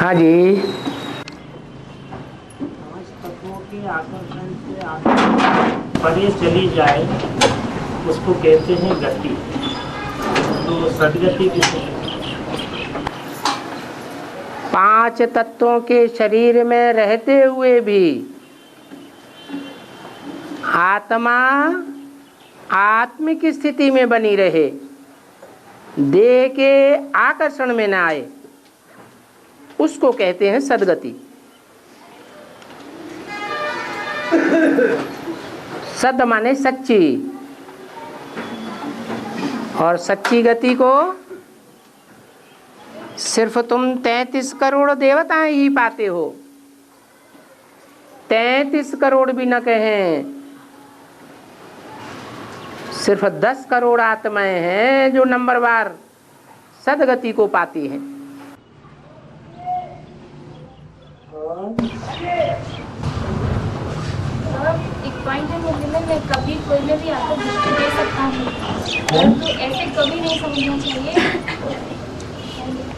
हाँ जी। तत्वों के आकर्षण से परे चली जाए उसको कहते हैं गति। तो सदगति किसे? 5 तत्वों के शरीर में रहते हुए भी आत्मा आत्मिक स्थिति में बनी रहे, देह के आकर्षण में न आए, उसको कहते हैं सदगति। सद माने सच्ची, और सच्ची गति को सिर्फ तुम 33 करोड़ देवताएं ही पाते हो। 33 करोड़ भी न कहें, सिर्फ 10 करोड़ आत्माएं हैं जो नंबरवार सदगति को पाती हैं। एक पॉइंट है मुझे में, मैं कभी कोई में भी आपको दृष्टि दे सकता हूँ, परंतु ऐसे कभी नहीं समझना चाहिए,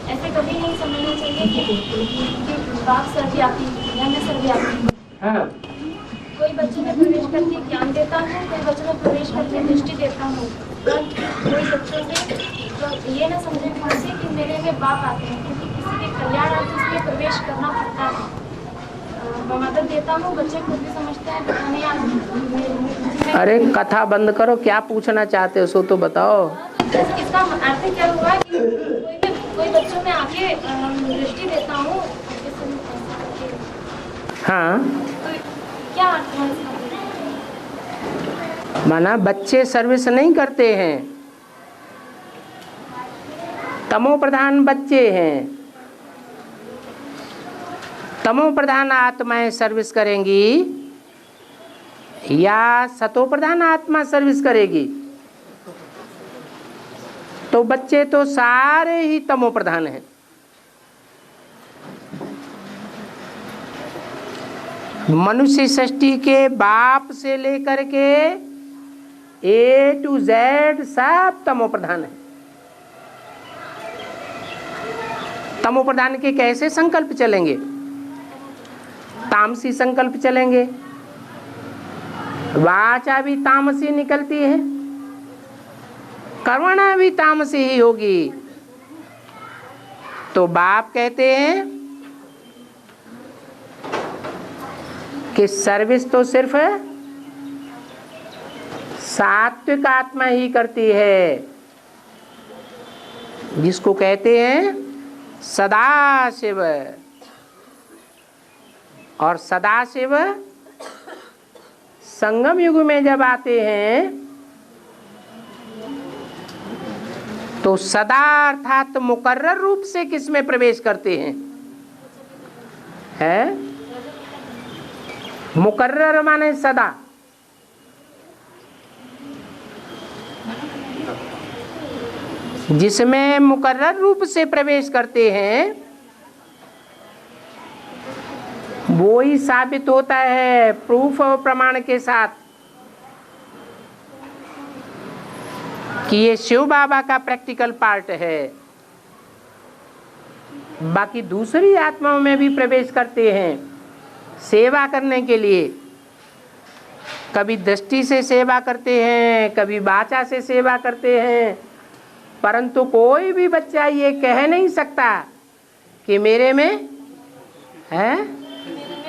ऐसे कभी नहीं समझना चाहिए कि बाप सर्वव्यापी या मैं सर्वव्यापी। हाँ। कोई बच्चे में प्रवेश करके ज्ञान देता हूँ, कोई बच्चे में प्रवेश करके दृष्टि देता हूँ, पर कोई बच्चों में तो ये ना समझे कौन से कि मेरे में बाप आते हैं, क्योंकि किसी के कल्याणार्थ इसमें प्रवेश करना पड़ता है। मैं मदद देता हूँ, बच्चे खुद भी समझते हैं, पता नहीं आज। अरे कथा बंद करो, क्या पूछना चाहते हो सो तो बताओ। इसका अर्थ क्या हुआ कि कोई बच्चों में आके दृष्टि देता हूँ। हाँ, तो क्या अर्थ है इसका? माना बच्चे सर्विस नहीं करते हैं, तमो प्रधान बच्चे हैं। तमो प्रधान आत्माएं सर्विस करेंगी या सतो प्रधान आत्मा सर्विस करेगी? तो बच्चे तो सारे ही तमो प्रधान हैं। मनुष्य सृष्टि के बाप से लेकर के A to Z सब तमो प्रधान है। तमो प्रधान के कैसे संकल्प चलेंगे? तामसी संकल्प चलेंगे, वाचा भी तामसी निकलती है, कर्मणा भी तामसी ही होगी। तो बाप कहते हैं कि सर्विस तो सिर्फ सात्विक आत्मा ही करती है, जिसको कहते हैं सदाशिव। और सदाशिव संगम युग में जब आते हैं तो सदा अर्थात मुकर्रर रूप से किस में प्रवेश करते हैं? है मुकर्रर माने सदा। जिसमें मुकर्रर रूप से प्रवेश करते हैं वो ही साबित होता है प्रूफ और प्रमाण के साथ कि ये शिव बाबा का प्रैक्टिकल पार्ट है। बाकी दूसरी आत्माओं में भी प्रवेश करते हैं सेवा करने के लिए। कभी दृष्टि से सेवा करते हैं, कभी वाचा से सेवा करते हैं, परंतु कोई भी बच्चा ये कह नहीं सकता कि मेरे में है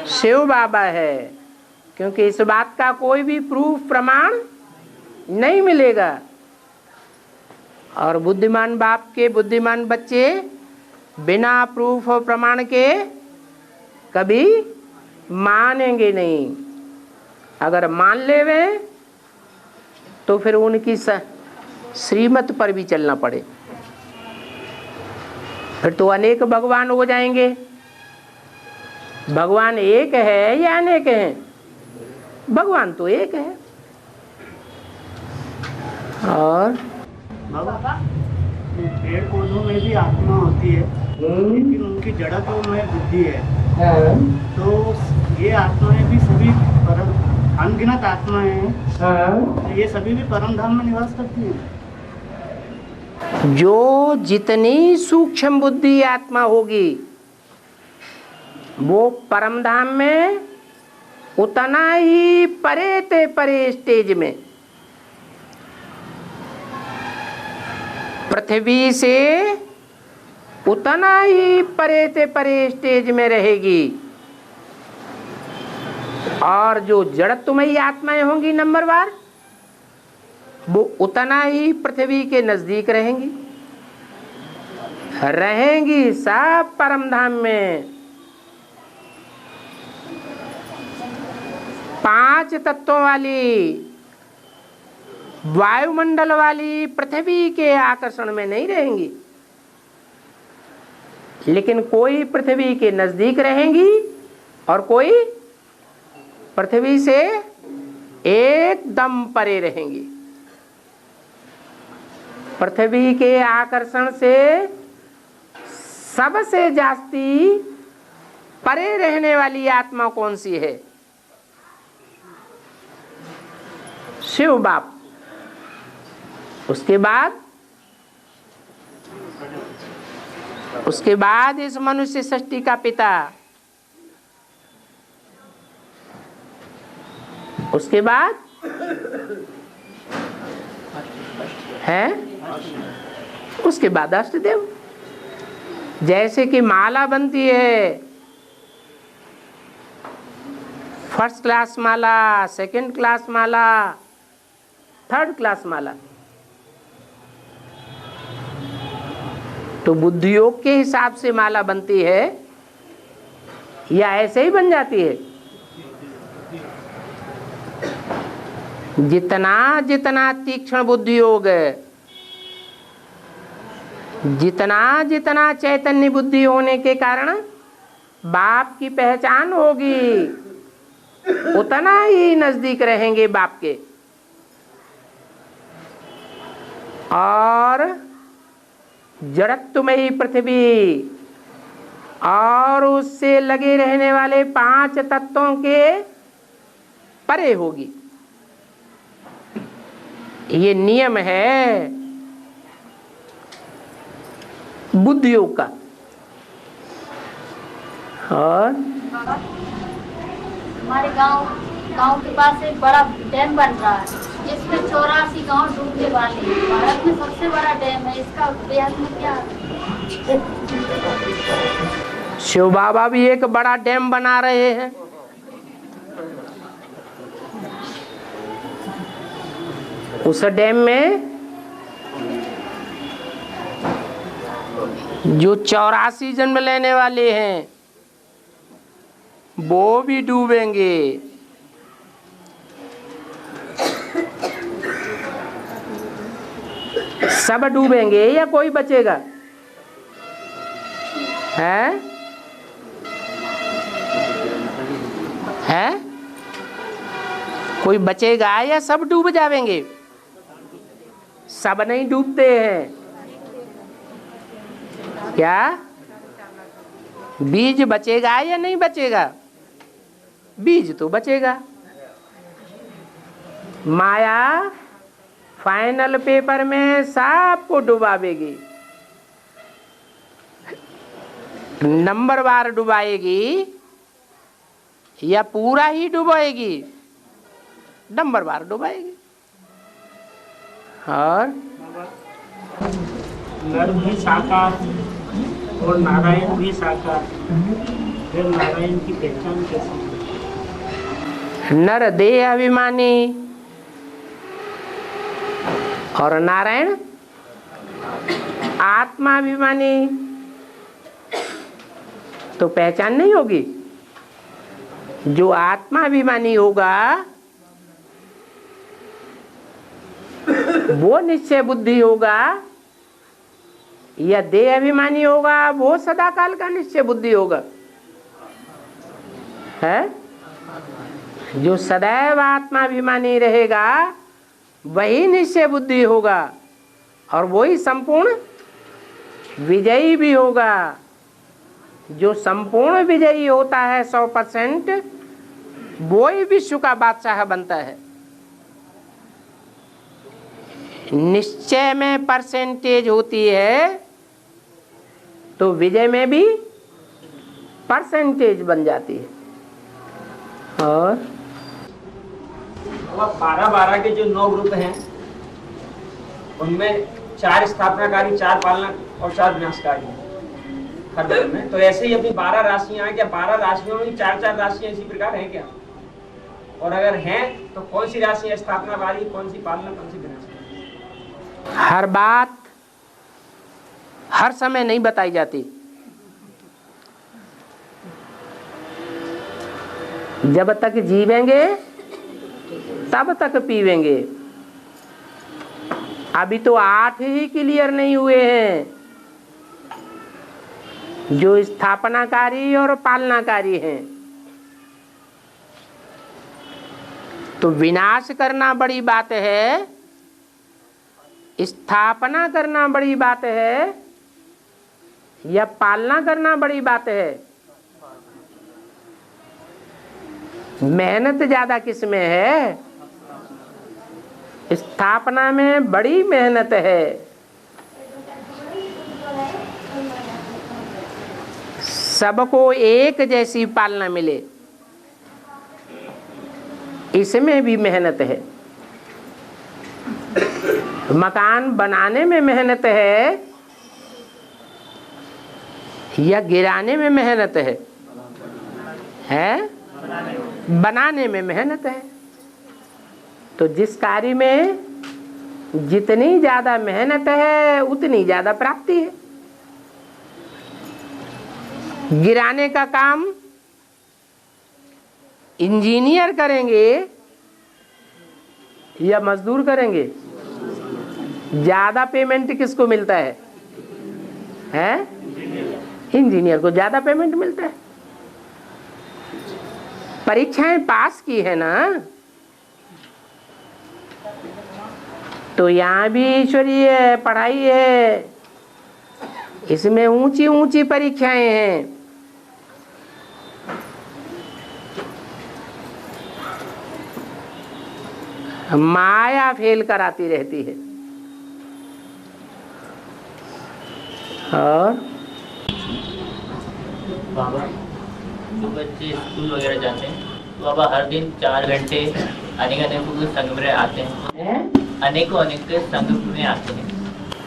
शिव बाबा है, क्योंकि इस बात का कोई भी प्रूफ प्रमाण नहीं मिलेगा। और बुद्धिमान बाप के बुद्धिमान बच्चे बिना प्रूफ और प्रमाण के कभी मानेंगे नहीं। अगर मान लेवे तो फिर उनकी श्रीमत पर भी चलना पड़े, फिर तो अनेक भगवान हो जाएंगे। भगवान एक है या अनेक हैं? भगवान तो एक है। और पेड़ पौधों में भी आत्मा होती है, लेकिन उनकी जड़त्व में बुद्धि है। तो ये आत्माएं भी सभी अनगिनत आत्माएं हैं, ये सभी भी परम धाम में निवास करती हैं। जो जितनी सूक्ष्म बुद्धि आत्मा होगी वो परम धाम में उतना ही परे ते परे स्टेज में, पृथ्वी से उतना ही परे ते परे स्टेज में रहेगी। और जो जड़त्वमयी आत्माएं होंगी नंबर वार, वो उतना ही पृथ्वी के नजदीक रहेंगी सब परम धाम में। 5 तत्वों वाली वायुमंडल वाली पृथ्वी के आकर्षण में नहीं रहेंगी, लेकिन कोई पृथ्वी के नजदीक रहेंगी और कोई पृथ्वी से एकदम परे रहेंगी। पृथ्वी के आकर्षण से सबसे जास्ती परे रहने वाली आत्मा कौन सी है? शिव बाप। उसके बाद इस मनुष्य सृष्टि का पिता, उसके बाद है, उसके बाद अष्टदेव। जैसे कि माला बनती है, फर्स्ट क्लास माला, सेकंड क्लास माला, थर्ड क्लास माला, तो बुद्धि योग के हिसाब से माला बनती है या ऐसे ही बन जाती है? जितना जितना तीक्ष्ण बुद्धि योग है, जितना चैतन्य बुद्धि होने के कारण बाप की पहचान होगी, उतना ही नजदीक रहेंगे बाप के। और जड़त्वमयी पृथ्वी और उससे लगे रहने वाले 5 तत्वों के परे होगी। ये नियम है बुद्धि योग का। और हमारे गांव के पास एक बड़ा डैम बन रहा है, जिसमें 84 गांव डूबने वाले हैं। भारत में सबसे बड़ा डैम है, इसका बेहद में क्या है? शिव बाबा भी एक बड़ा डैम बना रहे हैं। उस डैम में जो 84 जन्म लेने वाले हैं वो भी डूबेंगे। सब डूबेंगे या कोई बचेगा? है कोई बचेगा या सब डूब जाएंगे? सब नहीं डूबते हैं क्या? बीज बचेगा या नहीं बचेगा? बीज तो बचेगा। माया फाइनल पेपर में सबको डुबावेगी, नंबरवार डुबाएगी या पूरा ही डुबाएगी? नंबरवार डुबाएगी। और नर भी साकार और नारायण भी साकार, फिर नारायण की पहचान कैसे? नर देह अभिमानी और नारायण आत्माभिमानी, तो पहचान नहीं होगी। जो आत्माभिमानी होगा वो निश्चय बुद्धि होगा, या देह अभिमानी होगा वो सदा काल का निश्चय बुद्धि होगा। है जो सदैव आत्माभिमानी रहेगा वही निश्चय बुद्धि होगा और वही संपूर्ण विजयी भी होगा। जो संपूर्ण विजयी होता है 100%, वो ही विश्व का बादशाह बनता है। निश्चय में परसेंटेज होती है तो विजय में भी परसेंटेज बन जाती है। और 12 के जो 9 ग्रुप हैं उनमें 4 स्थापनाकारी, 4 पालना और 4 विनाशकारी हैं हर ग्रुप में। तो ऐसे ही अपनी 12 राशियां हैं क्या? 12 राशियों में 4-4 राशियां इसी प्रकार हैं क्या? और अगर हैं तो कौन सी राशि है स्थापनाकारी, कौन सी पालना, कौन सी विनाशकारी? हर बात हर समय नहीं बताई जाती। जब तक जीवेंगे तब तक पीवेंगे। अभी तो 8 ही क्लियर नहीं हुए हैं, जो स्थापनाकारी और पालनाकारी हैं। तो विनाश करना बड़ी बात है, स्थापना करना बड़ी बात है, या पालना करना बड़ी बात है? मेहनत ज्यादा किस में है? स्थापना में बड़ी मेहनत है। सबको एक जैसी पालना मिले, इसमें भी मेहनत है। मकान बनाने में मेहनत है या गिराने में मेहनत है? बनाने में मेहनत है। तो जिस कार्य में जितनी ज्यादा मेहनत है उतनी ज्यादा प्राप्ति है। गिराने का काम इंजीनियर करेंगे या मजदूर करेंगे? ज्यादा पेमेंट किसको मिलता है? इंजीनियर को ज्यादा पेमेंट मिलता है। परीक्षाएं पास की है ना, तो यहाँ भी ईश्वरीय पढ़ाई है, इसमें ऊंची ऊंची परीक्षाएं हैं। माया फेल कराती रहती है। और बाबा जो बच्चे स्कूल वगैरह जाते हैं तो बाबा हर दिन 4 घंटे अनेक संघ में आते हैं, अनेकों संघ में आते हैं।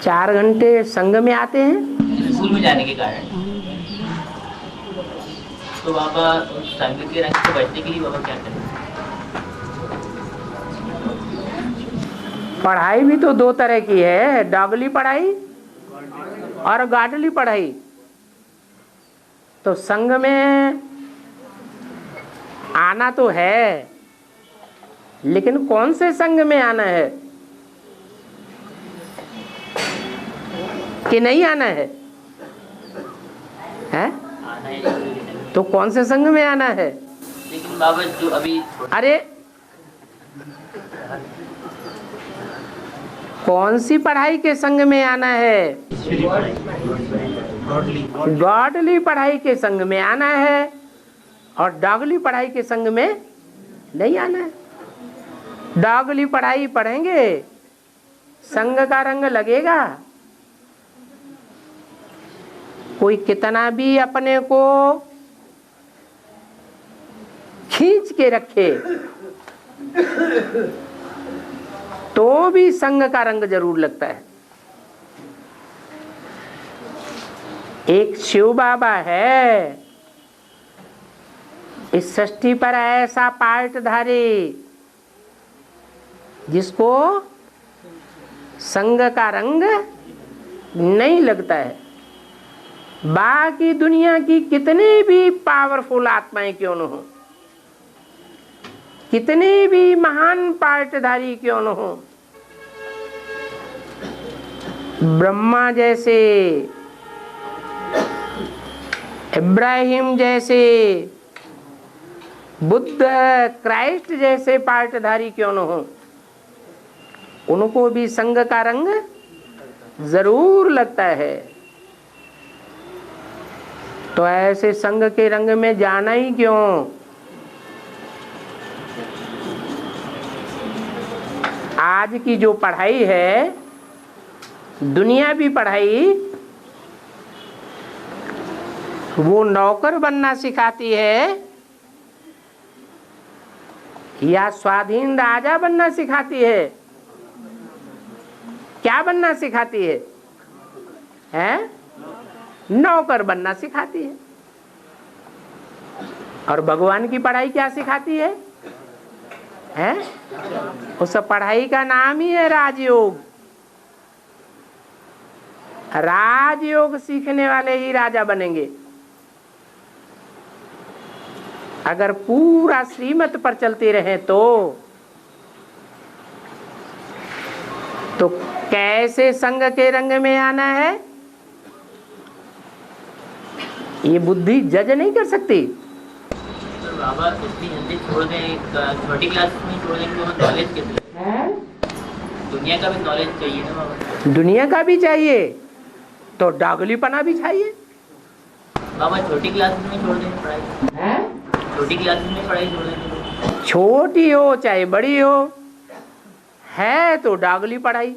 4 घंटे संघ में आते हैं स्कूल में जाने के कारण। तो बाबा संघ के रंग से बचने के लिए बाबा क्या करें? पढ़ाई भी तो 2 तरह की है, डॉगली पढ़ाई और गाडली पढ़ाई। तो संघ में आना तो है, लेकिन कौन से संघ में आना है कि नहीं आना है? तो कौन से संघ में आना है? लेकिन बाबा जो अभी अरे कौन सी पढ़ाई के संग में आना है? गॉडली पढ़ाई के संग में आना है, और डॉगली पढ़ाई के संग में नहीं आना है। डॉगली पढ़ाई पढ़ेंगे, संग का रंग लगेगा। कोई कितना भी अपने को खींच के रखे तो भी संग का रंग जरूर लगता है। एक शिव बाबा है, इस सृष्टि पर ऐसा पार्टधारी जिसको संग का रंग नहीं लगता है। बाकी दुनिया की कितनी भी पावरफुल आत्माएं क्यों न हो, कितने भी महान पार्टधारी क्यों न हो, ब्रह्मा जैसे, इब्राहिम जैसे, बुद्ध, क्राइस्ट जैसे पार्टधारी क्यों न हो, उनको भी संग का रंग जरूर लगता है। तो ऐसे संग के रंग में जाना ही क्यों? आज की जो पढ़ाई है, दुनियावी पढ़ाई, वो नौकर बनना सिखाती है या स्वाधीन राजा बनना सिखाती है? क्या बनना सिखाती है? हैं? नौकर बनना सिखाती है। और भगवान की पढ़ाई क्या सिखाती है? हैं? उस पढ़ाई का नाम ही है राजयोग। राजयोग सीखने वाले ही राजा बनेंगे। अगर पूरा श्रीमत पर चलते रहे तो कैसे संग के रंग में आना है ये बुद्धि जज नहीं कर सकती। तो बाबा इतनी जल्दी छोड़ दें, छोटी क्लास में छोड़ दें तो नॉलेज कितना है? दुनिया का भी नॉलेज चाहिए ना बाबा। दुनिया का भी चाहिए तो डागलीपना भी चाहिए। बाबा छोटी क्लास में छोड़ दें पढ़ाई, छोटी क्लास में पढ़ाई छोड़ दें। छोटी हो चाहे बड़ी हो, है तो डागली पढ़ाई।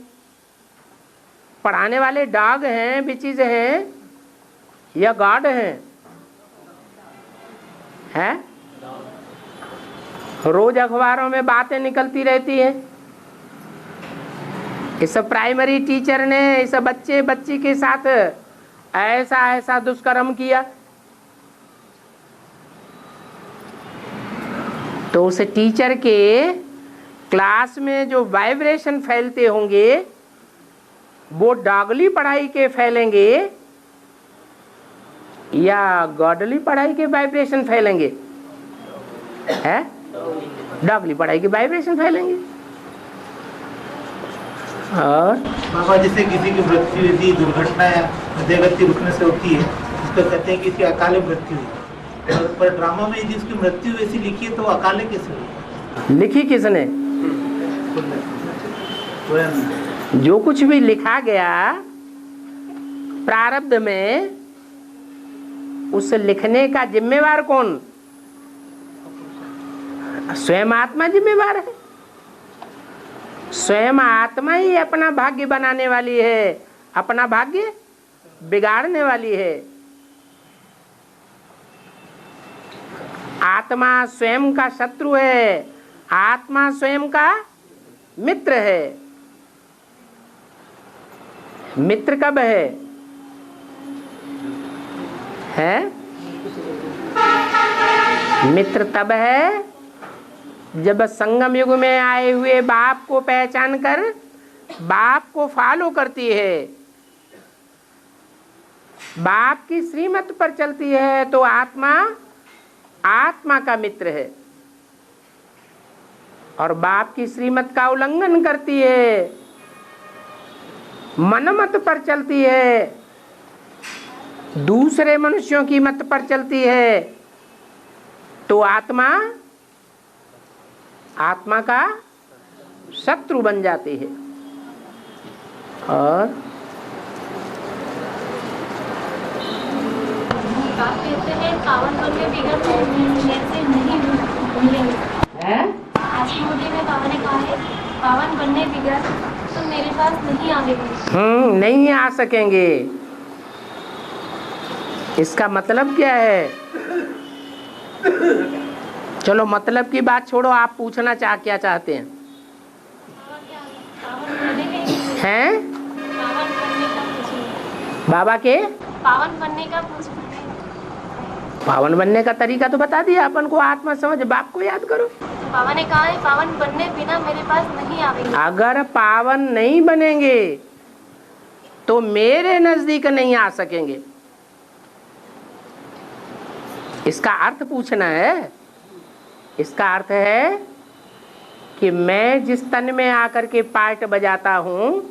पढ़ाने वाले डाग हैं, बिचीज हैं या गार्ड हैं? हैं? रोज अखबारों में बातें निकलती रहती हैं। इस प्राइमरी टीचर ने इस बच्चे बच्ची के साथ ऐसा ऐसा दुष्कर्म किया, तो उस टीचर के क्लास में जो वाइब्रेशन फैलते होंगे वो डागली पढ़ाई के फैलेंगे या गॉडली पढ़ाई के वाइब्रेशन फैलेंगे? है? डागली पढ़ाई के वाइब्रेशन फैलेंगे। और बाबा जैसे किसी की मृत्यु यदि दुर्घटना या हृदय रुकने से होती है, उसको कहते हैं कि इसकी अकाले मृत्यु है। पर ड्रामा में यदि उसकी मृत्यु ऐसी लिखी है तो अकाले कैसे हुई? लिखी किसने? जो कुछ भी लिखा गया प्रारब्ध में, उस लिखने का जिम्मेवार कौन? स्वयं आत्मा जिम्मेवार है। स्वयं आत्मा ही अपना भाग्य बनाने वाली है, अपना भाग्य बिगाड़ने वाली है। आत्मा स्वयं का शत्रु है, आत्मा स्वयं का मित्र है। मित्र कब है? मित्र तब है जब संगम युग में आए हुए बाप को पहचान कर बाप को फॉलो करती है, बाप की श्रीमत पर चलती है, तो आत्मा आत्मा का मित्र है। और बाप की श्रीमत का उल्लंघन करती है, मनमत पर चलती है, दूसरे मनुष्यों की मत पर चलती है, तो आत्मा आत्मा का शत्रु बन जाती है। और आप कहते हैं पावन बनने बिगड़ से नहीं भूलेंगे। आत्मोदय में बाबा ने कहा है पावन बनने बिगड़ तो मेरे पास नहीं आवेंगे। नहीं आ सकेंगे। इसका मतलब क्या है? चलो मतलब की बात छोड़ो, आप पूछना क्या चाहते हैं? हैं? बाबा के पावन बनने का पूछना है। पावन बनने का तरीका तो बता दिया अपन को। आत्मा समझ, बाप को याद करो। बाबा ने कहा है पावन बनने बिना मेरे पास नहीं आवेंगे। अगर पावन नहीं बनेंगे तो मेरे नजदीक नहीं आ सकेंगे। इसका अर्थ पूछना है। इसका अर्थ है कि मैं जिस तन में आकर के पार्ट बजाता हूं,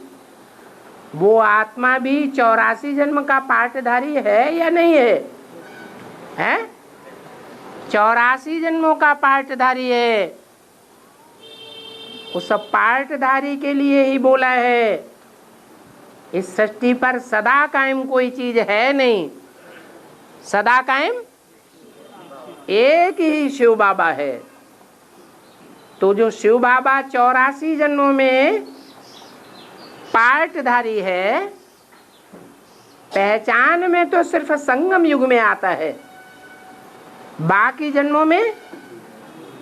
वो आत्मा भी 84 जन्म का पार्टधारी है या नहीं है? हैं? 84 जन्मों का पार्टधारी है। उस पार्टधारी के लिए ही बोला है। इस सृष्टि पर सदा कायम कोई चीज है नहीं। सदा कायम एक ही शिव बाबा है। तो जो शिव बाबा 84 जन्मों में पार्टधारी है, पहचान में तो सिर्फ संगम युग में आता है, बाकी जन्मों में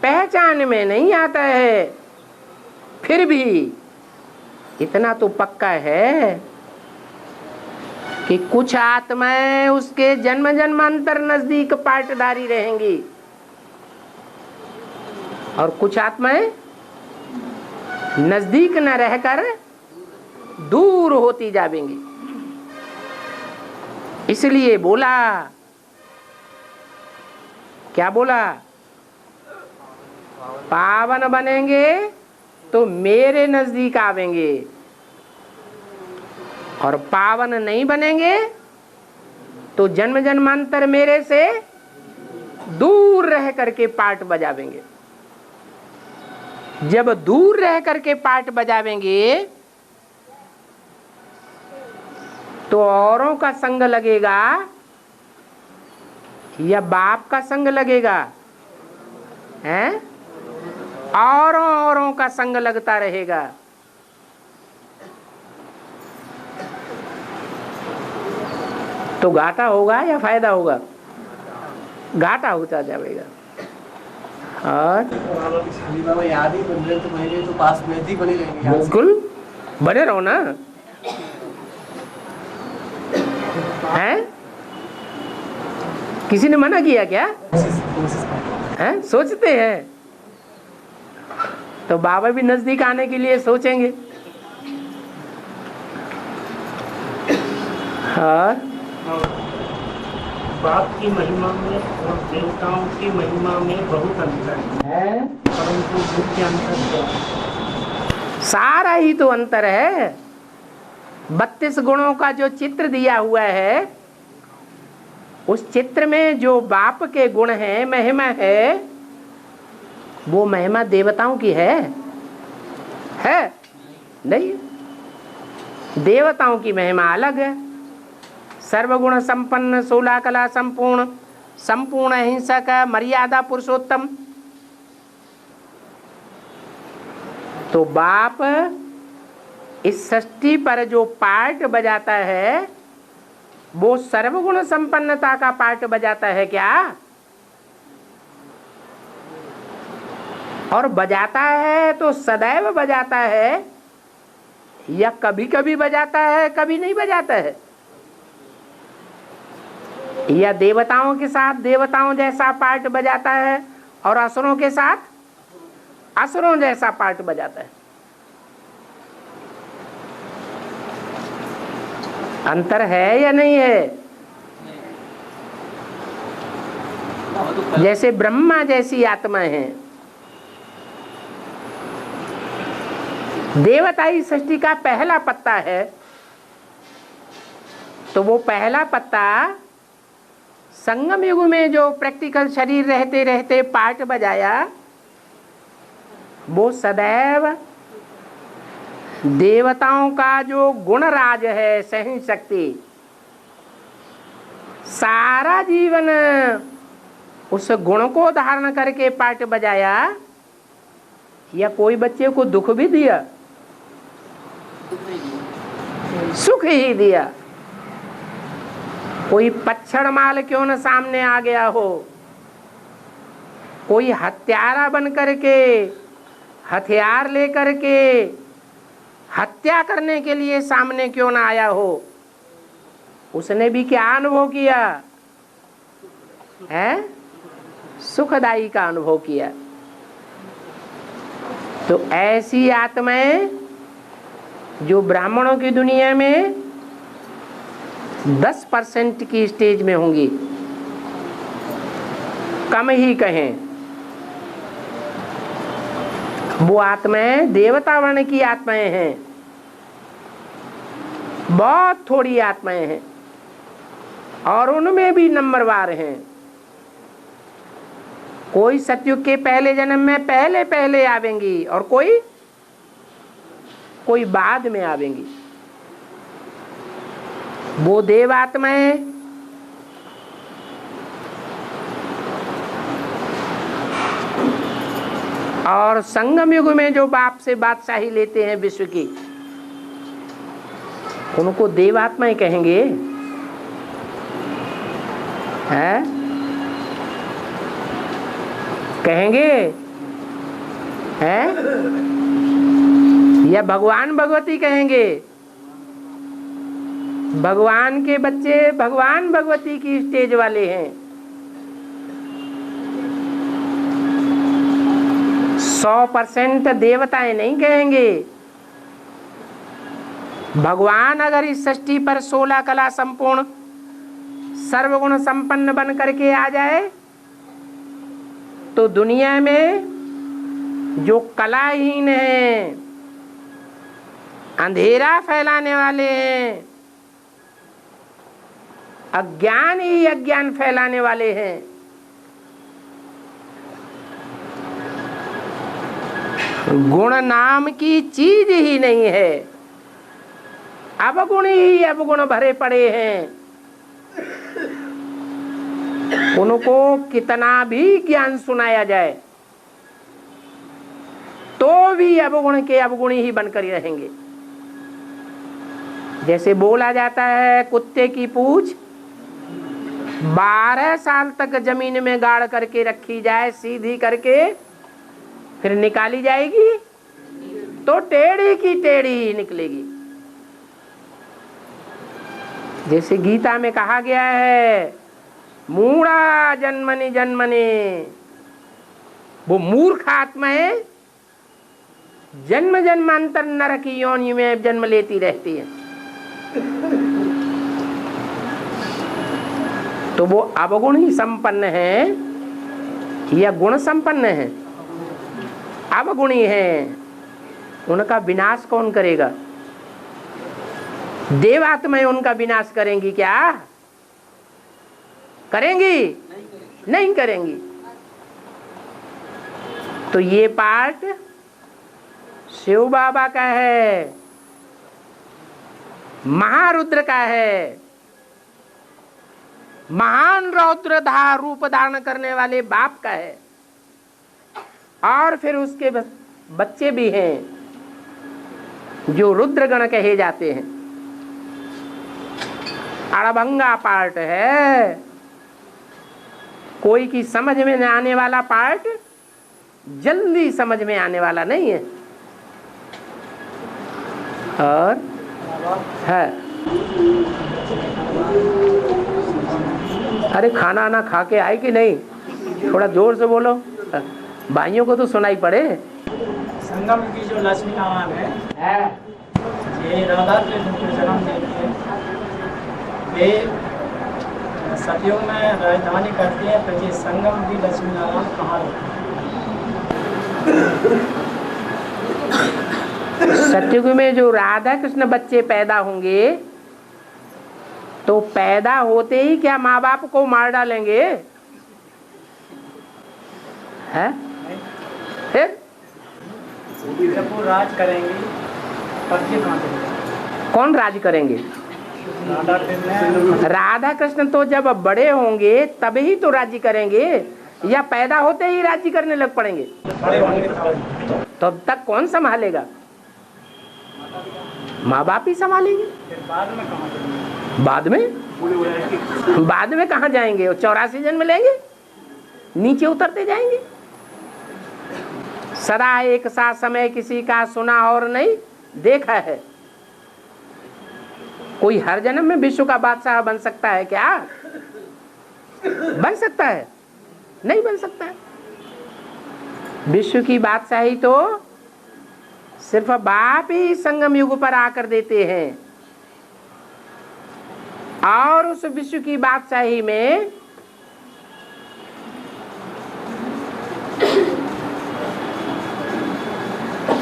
पहचान में नहीं आता है। फिर भी इतना तो पक्का है कि कुछ आत्माएं उसके जन्म जन्मांतर नजदीक पाटदारी रहेंगी और कुछ आत्माएं नजदीक न रहकर दूर होती जाएंगी। इसलिए बोला, क्या बोला? पावन बनेंगे तो मेरे नजदीक आवेंगे और पावन नहीं बनेंगे तो जन्म जन्मांतर मेरे से दूर रह करके पाठ बजावेंगे। जब दूर रह करके पाठ बजावेंगे तो औरों का संग लगेगा या बाप का संग लगेगा? हैं? औरों का संग लगता रहेगा। तो घाटा होगा या फायदा होगा? घाटा होता जाएगा। और याद ही बन रहे तो महीने तो पास में ही बने रहेंगे। बिल्कुल बने रहो ना। हैं? किसी ने मना किया क्या? हैं? सोचते हैं तो बाबा भी नजदीक आने के लिए सोचेंगे। हाँ, बाप की महिमा में और देवताओं की महिमा में बहुत अंतर है, परंतु मुख्य अंतर क्या है? सारा ही तो अंतर है। 32 गुणों का जो चित्र दिया हुआ है, उस चित्र में जो बाप के गुण है, महिमा है, वो महिमा देवताओं की है नहीं? देवताओं की महिमा अलग है। सर्वगुण संपन्न, 16 कला संपूर्ण, संपूर्ण अहिंसक, मर्यादा पुरुषोत्तम। तो बाप इस सृष्टि पर जो पार्ट बजाता है वो सर्वगुण संपन्नता का पार्ट बजाता है क्या? और बजाता है तो सदैव बजाता है या कभी कभी बजाता है, कभी नहीं बजाता है? या देवताओं के साथ देवताओं जैसा पार्ट बजाता है और असुरों के साथ असुरों जैसा पार्ट बजाता है? अंतर है या नहीं है? जैसे ब्रह्मा जैसी आत्माएं हैं, देवताई सृष्टि का पहला पत्ता है, तो वो पहला पत्ता संगम युग में जो प्रैक्टिकल शरीर रहते रहते पार्ट बजाया, वो सदैव देवताओं का जो गुण राज है, सहन शक्ति, सारा जीवन उस गुण को धारण करके पार्ट बजाया, या कोई बच्चे को दुख भी दिया? सुख ही दिया। कोई पच्छड़ माल क्यों न सामने आ गया हो, कोई हत्यारा बन करके हथियार लेकर के हत्या करने के लिए सामने क्यों ना आया हो, उसने भी क्या अनुभव किया है? सुखदाई का अनुभव किया। तो ऐसी आत्माएं जो ब्राह्मणों की दुनिया में 10% की स्टेज में होंगी, कम ही कहें, वो आत्माएं देवता वर्ण की आत्माएं हैं, बहुत थोड़ी आत्माएं हैं और उनमें भी नंबरवार हैं। कोई सतयुग के पहले जन्म में पहले पहले आवेंगी और कोई बाद में आवेंगी। वो देव आत्माएं और संगम युग में जो बाप से बादशाही लेते हैं विश्व की, उनको देवात्माएं कहेंगे। है? कहेंगे हैं? या भगवान भगवती कहेंगे? भगवान के बच्चे भगवान भगवती की स्टेज वाले हैं। 100% देवताएं नहीं कहेंगे। भगवान अगर इस सृष्टि पर 16 कला संपूर्ण सर्वगुण संपन्न बन करके आ जाए तो दुनिया में जो कलाहीन है, अंधेरा फैलाने वाले हैं, अज्ञान ही अज्ञान फैलाने वाले हैं, गुण नाम की चीज ही नहीं है, अवगुण ही अवगुण भरे पड़े हैं, उनको कितना भी ज्ञान सुनाया जाए तो भी अवगुण के अवगुणी ही बनकर रहेंगे। जैसे बोला जाता है कुत्ते की पूंछ 12 साल तक जमीन में गाड़ करके रखी जाए सीधी करके, फिर निकाली जाएगी तो टेढ़ी की टेढ़ी ही निकलेगी। जैसे गीता में कहा गया है मूढ़ा जन्मनि जन्मनि, वो मूर्ख आत्माएं जन्म जन्मांतर नरक की योनि में जन्म लेती रहती है। तो वो अवगुण ही संपन्न है या गुण संपन्न है? अवगुणी है, उनका विनाश कौन करेगा? देवात्माएं उनका विनाश करेंगी क्या? करेंगी? नहीं करेंगी। तो ये पाठ शिव बाबा का है, महारुद्र का है, महान रौद्र रूप धारण करने वाले बाप का है, और फिर उसके बच्चे भी हैं जो रुद्रगण कहे जाते हैं। अड़भंगा पार्ट है, कोई की समझ में न आने वाला पार्ट जल्दी समझ में आने वाला नहीं है। और है अरे खाना ना खा के आए कि नहीं? थोड़ा जोर से बोलो, भाइयों को तो सुनाई पड़े। संगम की जो लक्ष्मी नारायण है ये राधा कृष्ण को जन्म देती है। वे सतयुग में राजधानी करती है, तो ये संगम की लक्ष्मी नारायण कहाँ रहते हैं? सतयुग में जो राधा कृष्ण बच्चे पैदा होंगे तो पैदा होते ही क्या माँ बाप को मार डालेंगे? है? फिर जब वो राज करेंगे तब ये कहाँ करेंगे? कौन राज करेंगे? राधा कृष्ण तो जब बड़े होंगे तभी तो राज्य करेंगे, या पैदा होते ही राज्य करने लग पड़ेंगे? तब तक कौन संभालेगा? माँ बाप ही संभालेंगे। बाद में कहाँ करेंगे? बाद में कहाँ जाएंगे? वो 84 जन्म लेंगे, नीचे उतरते जाएंगे। सदा एक सा समय किसी का सुना और नहीं देखा है। कोई हर जन्म में विश्व का बादशाह बन सकता है क्या? बन सकता है? नहीं बन सकता है। विश्व की बादशाही तो सिर्फ बाप ही संगम युग पर आकर देते हैं, और उस विश्व की बादशाही में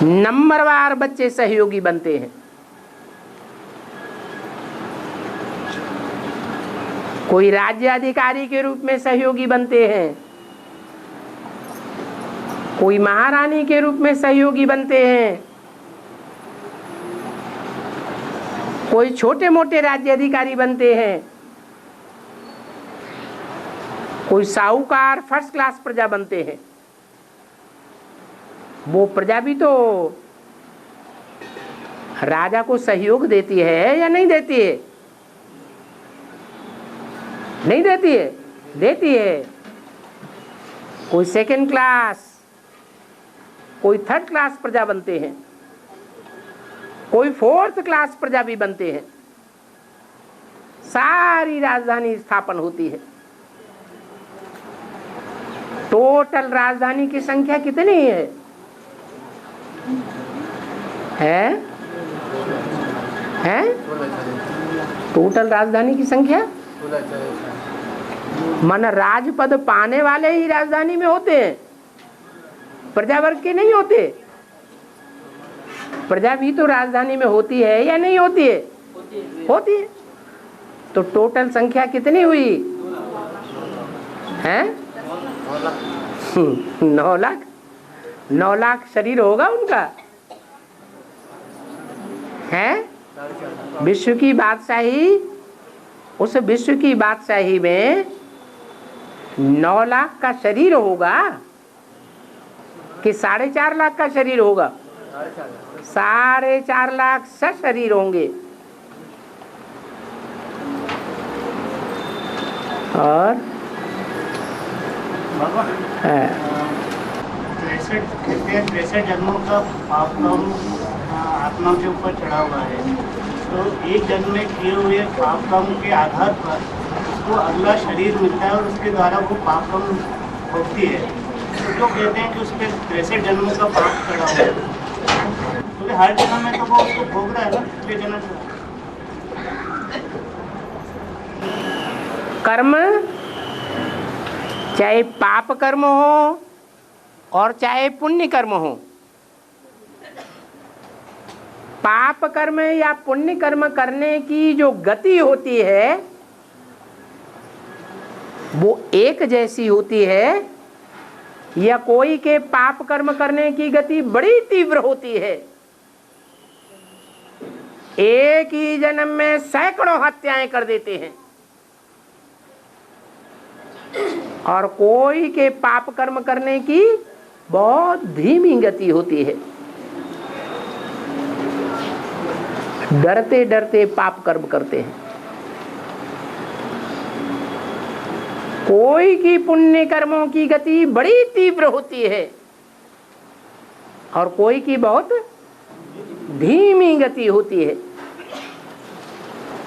नंबरवार बच्चे सहयोगी बनते हैं। कोई राज्य अधिकारी के रूप में सहयोगी बनते हैं, कोई महारानी के रूप में सहयोगी बनते हैं, कोई छोटे मोटे राज्य अधिकारी बनते हैं, कोई साहूकार फर्स्ट क्लास प्रजा बनते हैं। वो प्रजा भी तो राजा को सहयोग देती है या नहीं देती है? नहीं देती है। देती है। कोई सेकंड क्लास, कोई थर्ड क्लास प्रजा बनते हैं, कोई फोर्थ क्लास प्रजा भी बनते हैं। सारी राजधानी स्थापन होती है। टोटल राजधानी की संख्या कितनी है? टोटल राजधानी की संख्या मन राजपद पाने वाले ही राजधानी में होते हैं, प्रजा वर्ग के नहीं होते। प्रजा भी तो राजधानी में होती है या नहीं होती है? होती है। तो टोटल संख्या कितनी हुई है? 9 लाख। 9 लाख शरीर होगा उनका है। विश्व की बादशाही, उस विश्व की बादशाही में 9 लाख का शरीर होगा कि 4.5 लाख का शरीर होगा? 4.5 लाख सशरीर होंगे। और 63 जन्मों का पाप कर्म आत्मा के ऊपर चढ़ा हुआ है। तो एक जन्म में किए हुए पाप कर्म के आधार पर उसको अगला शरीर मिलता है और उसके द्वारा वो पाप कर्म होती है। तो जो कहते हैं कि उस पर 63 जन्मों का पाप चढ़ा हुआ है, तो हर जन्म में तो वो उसको भोग रहा है ना, पिछले जन्म से। कर्म चाहे पाप कर्म हो और चाहे पुण्य कर्म हो, पाप कर्म या पुण्य कर्म करने की जो गति होती है वो एक जैसी होती है, या कोई के पाप कर्म करने की गति बड़ी तीव्र होती है। एक ही जन्म में सैकड़ों हत्याएं कर देते हैं, और कोई के पाप कर्म करने की बहुत धीमी गति होती है। डरते डरते पाप कर्म करते हैं। कोई की पुण्य कर्मों की गति बड़ी तीव्र होती है और कोई की बहुत धीमी गति होती है।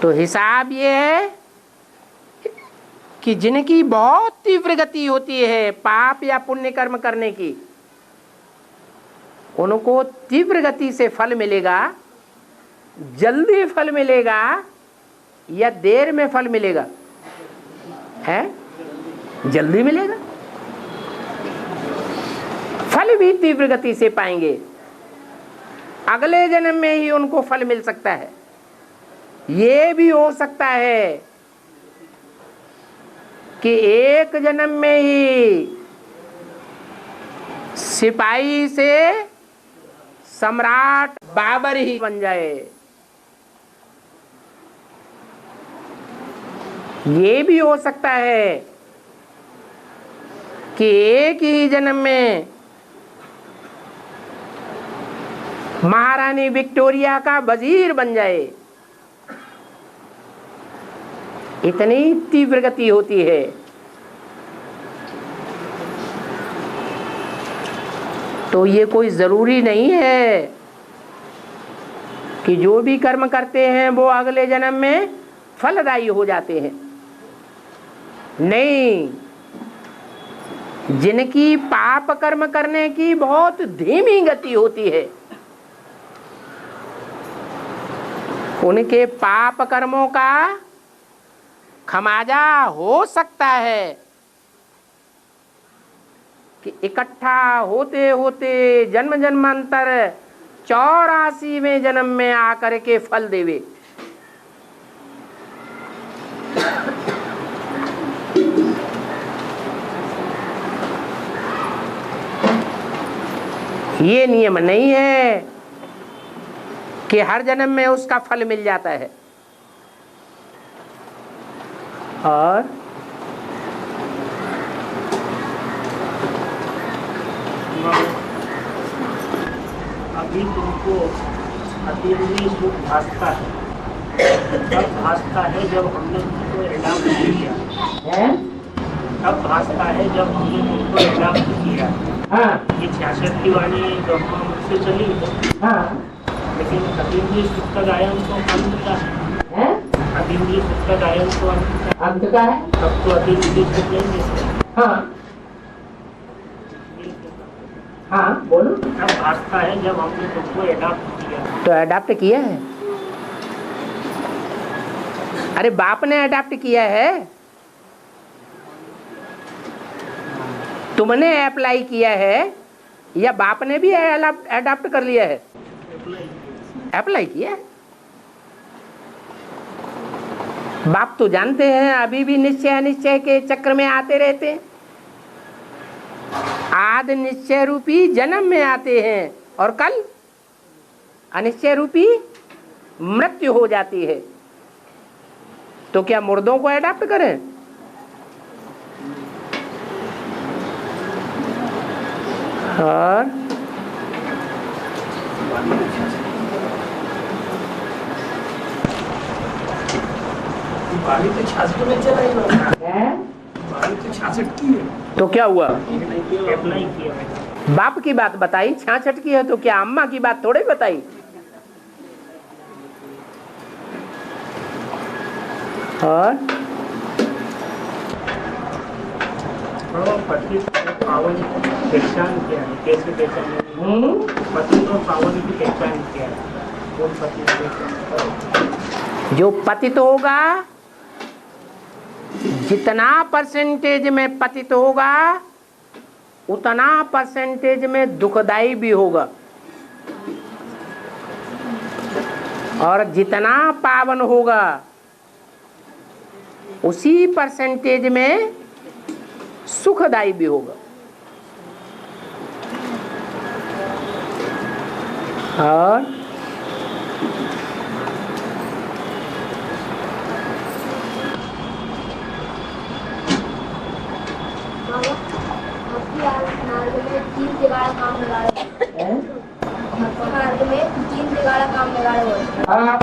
तो हिसाब ये है कि जिनकी बहुत तीव्र गति होती है पाप या पुण्य कर्म करने की, उनको तीव्र गति से फल मिलेगा, जल्दी फल मिलेगा या देर में फल मिलेगा? है जल्दी मिलेगा। फल भी तीव्र गति से पाएंगे, अगले जन्म में ही उनको फल मिल सकता है। ये भी हो सकता है कि एक जन्म में ही सिपाही से सम्राट बाबर ही बन जाए। ये भी हो सकता है कि एक ही जन्म में महारानी विक्टोरिया का वजीर बन जाए। इतनी तीव्र गति होती है। तो ये कोई जरूरी नहीं है कि जो भी कर्म करते हैं वो अगले जन्म में फलदायी हो जाते हैं। नहीं, जिनकी पाप कर्म करने की बहुत धीमी गति होती है, उनके पाप कर्मों का खमाजा हो सकता है कि इकट्ठा होते होते जन्म जन्मांतर 84वें जन्म में आकर के फल देवे। ये नियम नहीं है कि हर जन्म में उसका फल मिल जाता है। और अभी तुमको अतीन्द्रिय सुख भासता है, तब भासता है जब हमने तुमको इनाम नहीं दिया। अब भाषा है जब हमने उनको अडॉप्ट किया। हाँ ये 66 की वाणी ब्रह्मा से चली है, हाँ लेकिन अतीन्द्रिय सुख का गायन तो अंत का है। हैं? अतीन्द्रिय सुख का गायन तो अंत का अंत का है। तब तो अतीन्द्रिय सुख लेंगे। हाँ हाँ बोलो। अब भाषा है जब हमने तुमको अडॉप्ट किया। तो अडॉप्ट किया है? अरे बाप ने अडॉप्ट किया है, तुमने अप्लाई किया है या बाप ने भी अडॉप्ट कर लिया है? अप्लाई किया है। बाप तो जानते हैं अभी भी निश्चय अनिश्चय के चक्र में आते रहते हैं। आद निश्चय रूपी जन्म में आते हैं और कल अनिश्चय रूपी मृत्यु हो जाती है। तो क्या मुर्दों को अडॉप्ट करें? और बाली तो 66 में चला ही है? बाली तो 66 की है। तो क्या हुआ? अप्लाई किया। बाप की बात बताई, 66 की है तो क्या अम्मा की बात थोड़ी बताई? और पति पावन पहचान क्या है? कैसे पहचान? पति को पावन की पहचान क्या है? वो पति जो पतित होगा, जितना परसेंटेज में पतित होगा उतना परसेंटेज में दुखदाई भी होगा, और जितना पावन होगा उसी परसेंटेज में सुखदाई भी होगा। और मार्ग में 3 तिगाड़ा काम लगाए,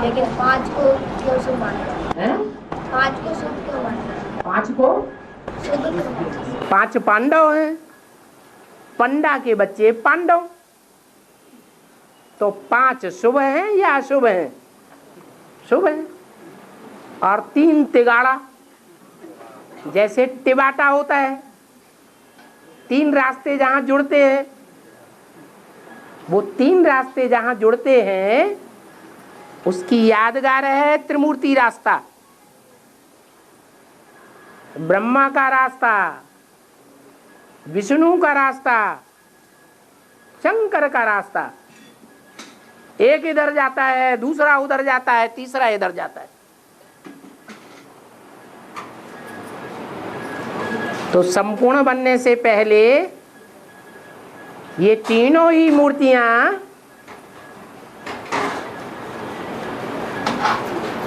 लेकिन 5 को क्यों शुभ माना? 5 को शुभ क्यों माना? 5 को शुभ क्यों माना? 5 पांडव हैं, पंडा के बच्चे पांडव, तो 5 शुभ हैं या अशुभ हैं? शुभ हैं। और 3 तिगाड़ा, जैसे टिबाटा होता है, 3 रास्ते जहां जुड़ते हैं, वो 3 रास्ते जहां जुड़ते हैं उसकी यादगार है त्रिमूर्ति रास्ता। ब्रह्मा का रास्ता, विष्णु का रास्ता, शंकर का रास्ता। एक इधर जाता है, दूसरा उधर जाता है, तीसरा इधर जाता है। तो संपूर्ण बनने से पहले ये तीनों ही मूर्तियां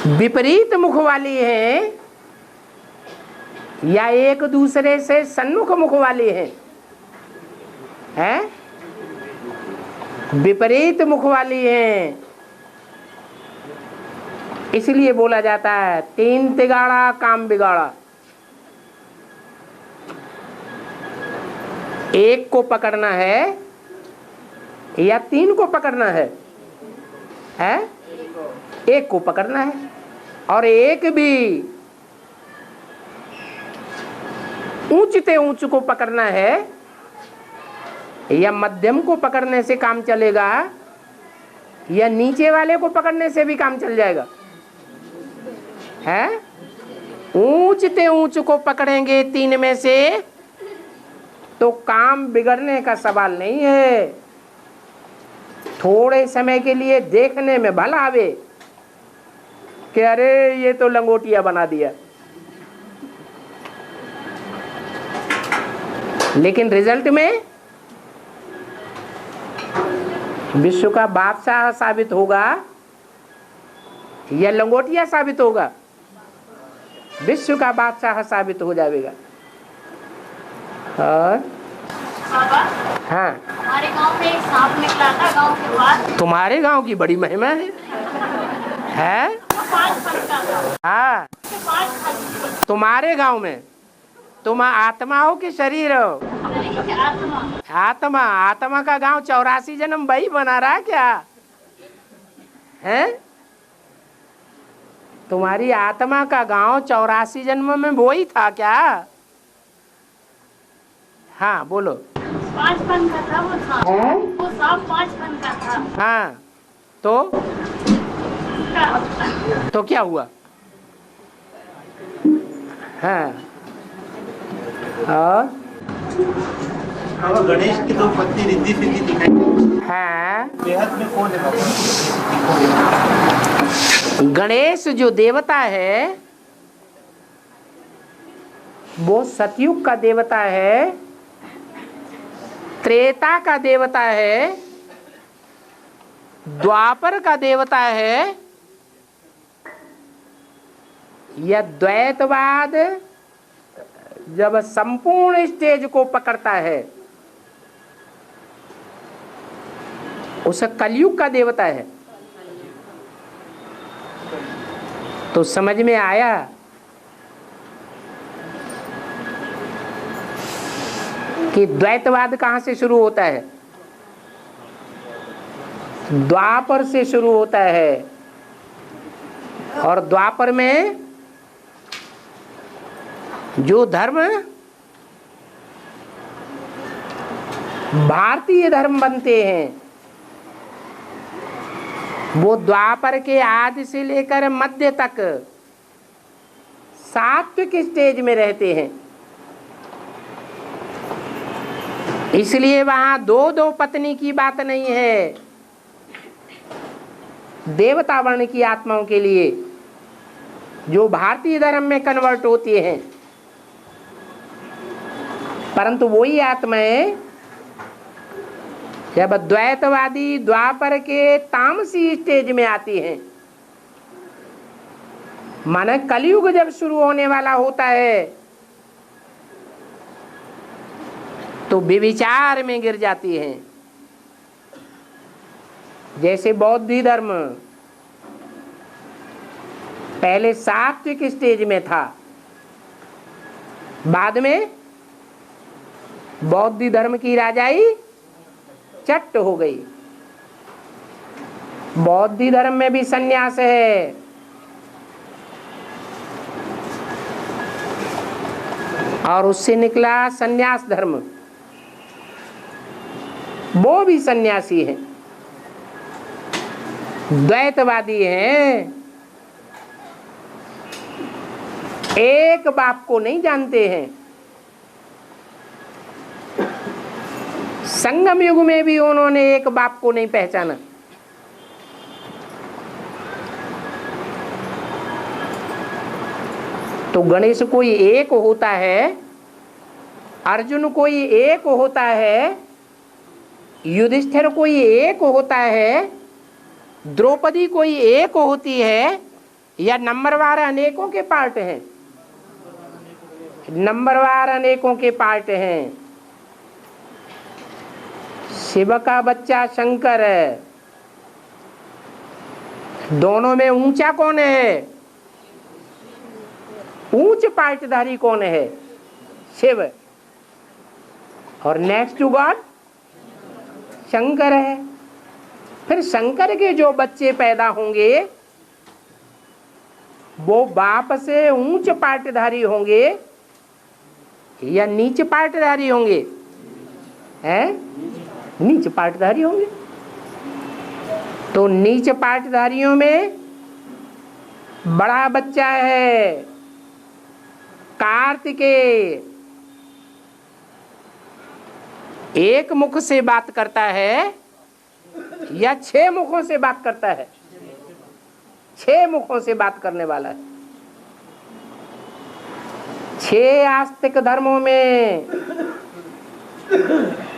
विपरीत मुख वाली हैं या एक दूसरे से सन्मुख मुख वाली हैं? हैं? विपरीत मुख वाली हैं। इसलिए बोला जाता है 3 तिगाड़ा काम बिगाड़ा। एक को पकड़ना है या 3 को पकड़ना है? एक को पकड़ना है, और एक भी ऊंचते ऊंच को पकड़ना है या मध्यम को पकड़ने से काम चलेगा या नीचे वाले को पकड़ने से भी काम चल जाएगा? है? ऊंचते ऊंच को पकड़ेंगे 3 में से तो काम बिगड़ने का सवाल नहीं है। थोड़े समय के लिए देखने में भला आवे कि अरे ये तो लंगोटिया बना दिया, लेकिन रिजल्ट में विश्व का बादशाह साबित होगा या लंगोटिया साबित होगा? विश्व का बादशाह साबित हो जाएगा। और हाँ, हमारे गांव में एक सांप निकला था गांव के बाहर। तुम्हारे गांव की बड़ी महिमा है। 5 फट का था। हाँ, 5 फट। तुम्हारे गांव में तुम आत्मा हो कि शरीर हो? आत्मा। आत्मा का गांव 84 जन्म वही बना रहा क्या है? तुम्हारी आत्मा का गांव 84 जन्म में वो ही था क्या? हाँ बोलो। 5 पन का था वो सांप। वो सांप 5 पन का था। हाँ तो क्या हुआ? हाँ और गणेश की 2 पत्नी रिद्धि सिद्धि दिखाई। हाँ बेहद में कौन है बाबा? गणेश जो देवता है वो सतयुग का देवता है, त्रेता का देवता है, द्वापर का देवता है। यह द्वैतवाद जब संपूर्ण स्टेज को पकड़ता है उस कलयुग का देवता है। तो समझ में आया कि द्वैतवाद कहां से शुरू होता है? द्वापर से शुरू होता है। और द्वापर में जो धर्म भारतीय धर्म बनते हैं वो द्वापर के आदि से लेकर मध्य तक सात्विक स्टेज में रहते हैं। इसलिए वहां 2 पत्नी की बात नहीं है देवता वर्ण की आत्माओं के लिए जो भारतीय धर्म में कन्वर्ट होती हैं। परंतु वही आत्माएं जब द्वैतवादी द्वापर के तामसी स्टेज में आती हैं, माने कलयुग जब शुरू होने वाला होता है तो विविचार में गिर जाती हैं। जैसे बौद्ध धर्म पहले सात्विक स्टेज में था, बाद में बौद्ध धर्म की राजाई चट हो गई। बौद्ध धर्म में भी सन्यास है, और उससे निकला सन्यास धर्म, वो भी सन्यासी है, द्वैतवादी हैं, एक बाप को नहीं जानते हैं। संगम युग में भी उन्होंने एक बाप को नहीं पहचाना। तो गणेश कोई एक होता है, अर्जुन कोई एक होता है, युधिष्ठिर कोई एक होता है, द्रौपदी कोई एक होती है, या नंबरवार अनेकों के पार्ट हैं? नंबरवार अनेकों के पार्ट हैं। शिव का बच्चा शंकर है, दोनों में ऊंचा कौन है? ऊंच पार्टधारी कौन है? शिव। और नेक्स्ट टू गॉड शंकर है। फिर शंकर के जो बच्चे पैदा होंगे वो बाप से ऊंच पार्टधारी होंगे या नीच पार्टधारी होंगे? हैं? नीच पार्टधारी होंगे। तो नीच पार्टधारियों में बड़ा बच्चा है कार्तिकेय, एक मुख से बात करता है या 6 मुखों से बात करता है? 6 मुखों से बात करने वाला है। 6 आस्तिक धर्मों में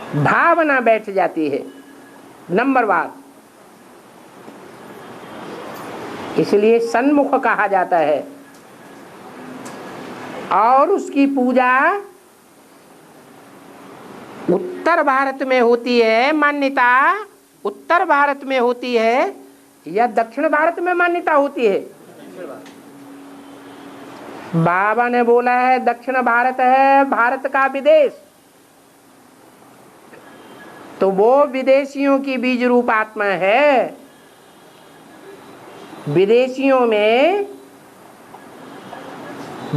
भावना बैठ जाती है, नंबरवार। इसलिए सन्मुख कहा जाता है। और उसकी पूजा उत्तर भारत में होती है, मान्यता उत्तर भारत में होती है या दक्षिण भारत में मान्यता होती है? बाबा ने बोला है दक्षिण भारत है भारत का विदेश, तो वो विदेशियों की बीज रूप आत्मा है। विदेशियों में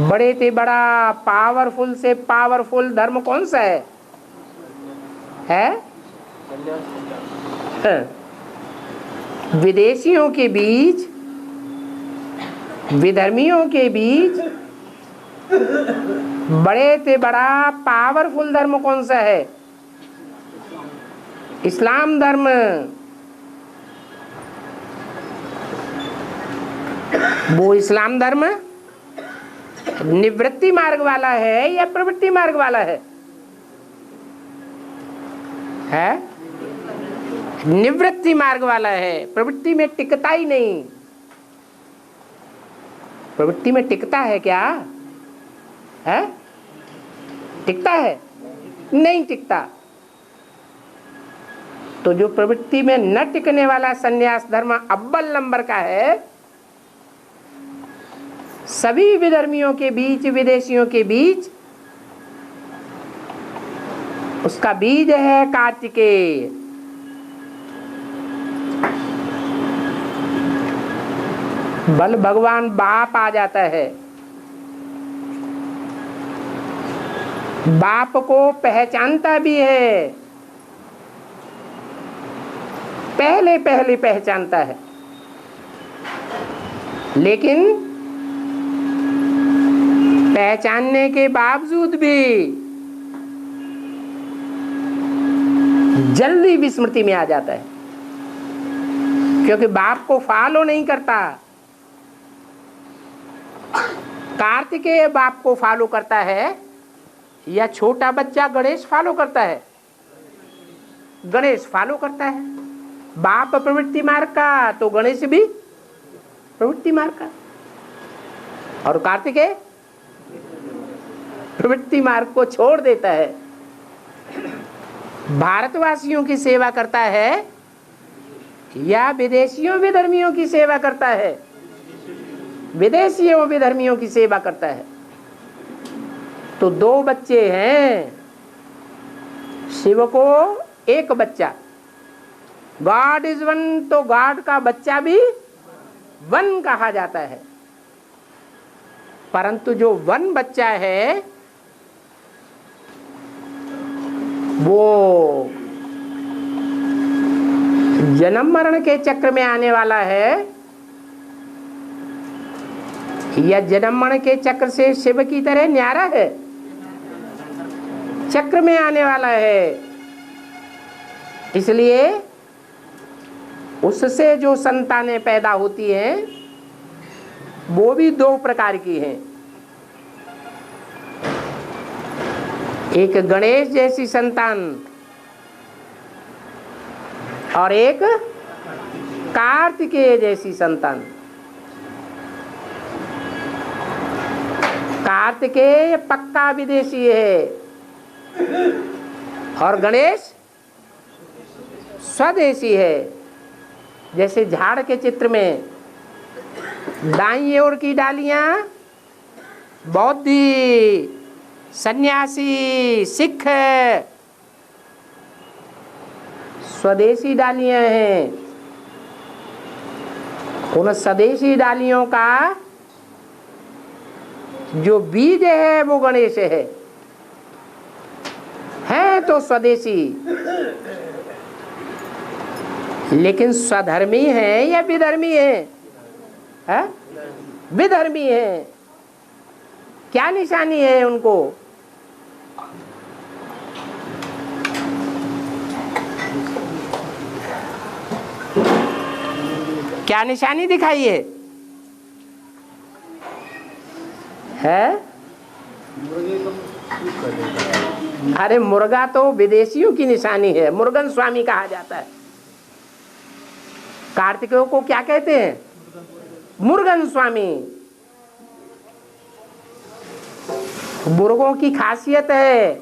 बड़े से बड़ा पावरफुल से पावरफुल धर्म कौन सा है? विदेशियों के बीच, विधर्मियों के बीच बड़े से बड़ा पावरफुल धर्म कौन सा है? इस्लाम धर्म। वो इस्लाम धर्म निवृत्ति मार्ग वाला है या प्रवृत्ति मार्ग वाला है? निवृत्ति मार्ग वाला है, प्रवृत्ति में टिकता ही नहीं। प्रवृत्ति में टिकता है क्या? है? टिकता है? नहीं टिकता। तो जो प्रवृत्ति में न टिकने वाला संन्यास धर्म अव्वल नंबर का है, सभी विधर्मियों के बीच, विदेशियों के बीच उसका बीज है कार्तिकेय। बल भगवान बाप आ जाता है। बाप को पहचानता भी है, पहले पहले पहचानता है, लेकिन पहचानने के बावजूद भी जल्दी विस्मृति में आ जाता है, क्योंकि बाप को फॉलो नहीं करता। कार्तिकेय बाप को फॉलो करता है या छोटा बच्चा गणेश फॉलो करता है? गणेश फॉलो करता है। बाप प्रवृत्ति मार्ग का तो गणेश भी प्रवृत्ति मार्ग का, और कार्तिकेय प्रवृत्ति मार्ग को छोड़ देता है। भारतवासियों की सेवा करता है या विदेशियों विधर्मियों की सेवा करता है? विदेशियों विधर्मियों की सेवा करता है। तो दो बच्चे हैं, शिव को एक बच्चा, गॉड इज वन, तो गॉड का बच्चा भी वन कहा जाता है। परंतु जो वन बच्चा है वो जन्म मरण के चक्र में आने वाला है या जन्म मरण के चक्र से शिव की तरह न्यारा है? चक्र में आने वाला है। इसलिए उससे जो संतानें पैदा होती हैं वो भी दो प्रकार की हैं। एक गणेश जैसी संतान और एक कार्तिकेय जैसी संतान। कार्तिकेय पक्का विदेशी है और गणेश स्वदेशी है। जैसे झाड़ के चित्र में दाईं ओर की डालियां बौद्धि, सन्यासी, सिख, स्वदेशी डालियां हैं। उन स्वदेशी डालियों का जो बीज है वो गणेश है तो स्वदेशी, लेकिन स्वधर्मी है या विधर्मी है? विधर्मी है। क्या निशानी है उनको? क्या निशानी दिखाइए? है? अरे मुर्गा तो विदेशियों की निशानी है, मुर्गन स्वामी कहा जाता है। कार्तिकेयों को क्या कहते हैं? मुर्गन स्वामी। मुर्गों की खासियत है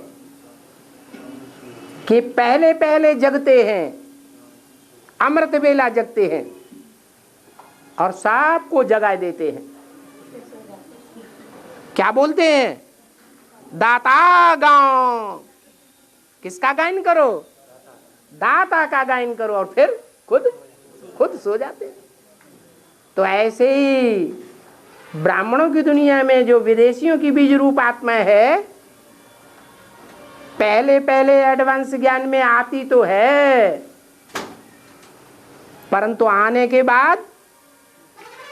कि पहले पहले जगते हैं, अमृत वेला जगते हैं और सबको जगा देते हैं। क्या बोलते हैं? दाता गाओ। किसका गायन करो? दाता का गायन करो, और फिर खुद सो जाते हैं। तो ऐसे ही ब्राह्मणों की दुनिया में जो विदेशियों की बीज रूप आत्मा है, पहले एडवांस ज्ञान में आती तो है, परंतु आने के बाद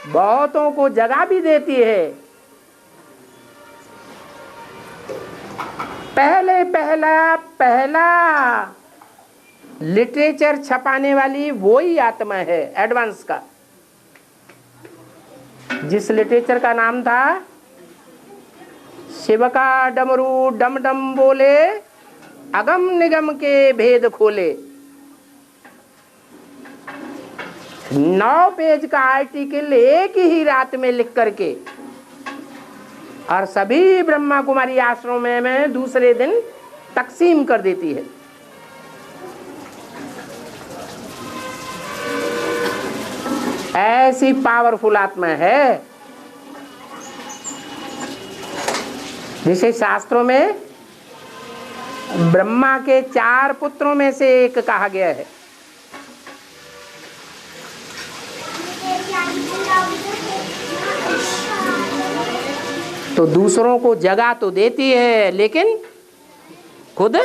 बहुतों को जगा भी देती है। पहला लिटरेचर छपाने वाली वही आत्मा है एडवांस का, जिस लिटरेचर का नाम था शिव का डमरू डम डम बोले, अगम निगम के भेद खोले। 9 पेज का आर्टिकल एक ही रात में लिख करके और सभी ब्रह्मा कुमारी आश्रम में दूसरे दिन तकसीम कर देती है। ऐसी पावरफुल आत्मा है जिसे शास्त्रों में ब्रह्मा के 4 पुत्रों में से एक कहा गया है। तो दूसरों को जगा तो देती है, लेकिन खुद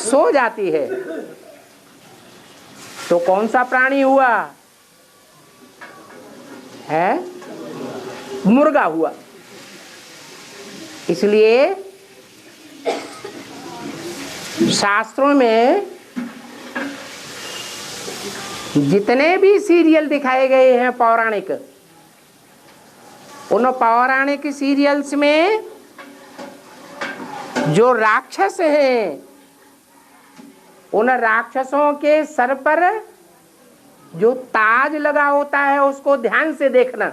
सो जाती है। तो कौन सा प्राणी हुआ है? मुर्गा हुआ। इसलिए शास्त्रों में जितने भी सीरियल दिखाए गए हैं पौराणिक, उन पौराणिक सीरियल्स में जो राक्षस हैं, उन राक्षसों के सर पर जो ताज लगा होता है उसको ध्यान से देखना।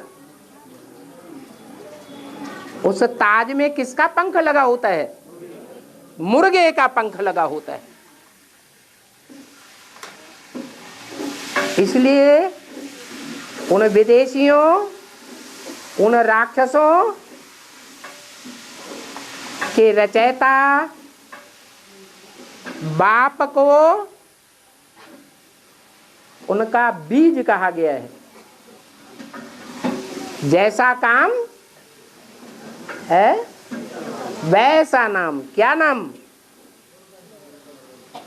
उस ताज में किसका पंख लगा होता है? मुर्गे का पंख लगा होता है। इसलिए उन विदेशियों, उन राक्षसों के रचयिता बाप को उनका बीज कहा गया है। जैसा काम है वैसा नाम। क्या नाम?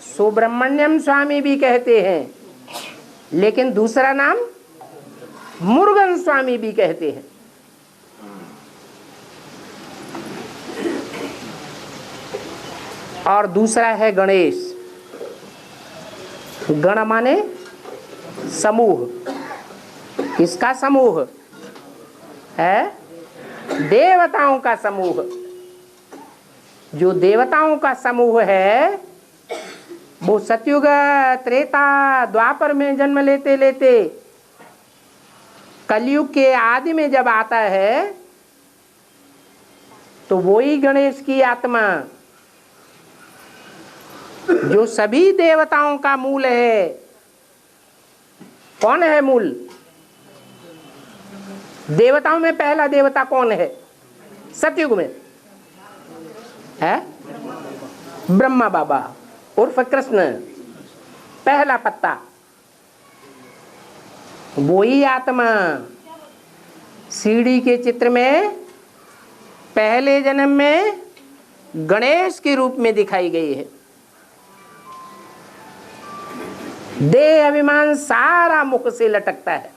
सुब्रमण्यम स्वामी भी कहते हैं, लेकिन दूसरा नाम मुरुगन स्वामी भी कहते हैं। और दूसरा है गणेश। गण माने समूह। किसका समूह है? देवताओं का समूह। जो देवताओं का समूह है वो सतयुग, त्रेता, द्वापर में जन्म लेते लेते कलयुग के आदि में जब आता है तो वही गणेश की आत्मा जो सभी देवताओं का मूल है। कौन है मूल? देवताओं में पहला देवता कौन है? सतयुग में है ब्रह्मा बाबा उर्फ कृष्ण, पहला पत्ता। वही आत्मा सीढ़ी के चित्र में पहले जन्म में गणेश के रूप में दिखाई गई है। देह अभिमान सारा मुख से लटकता है,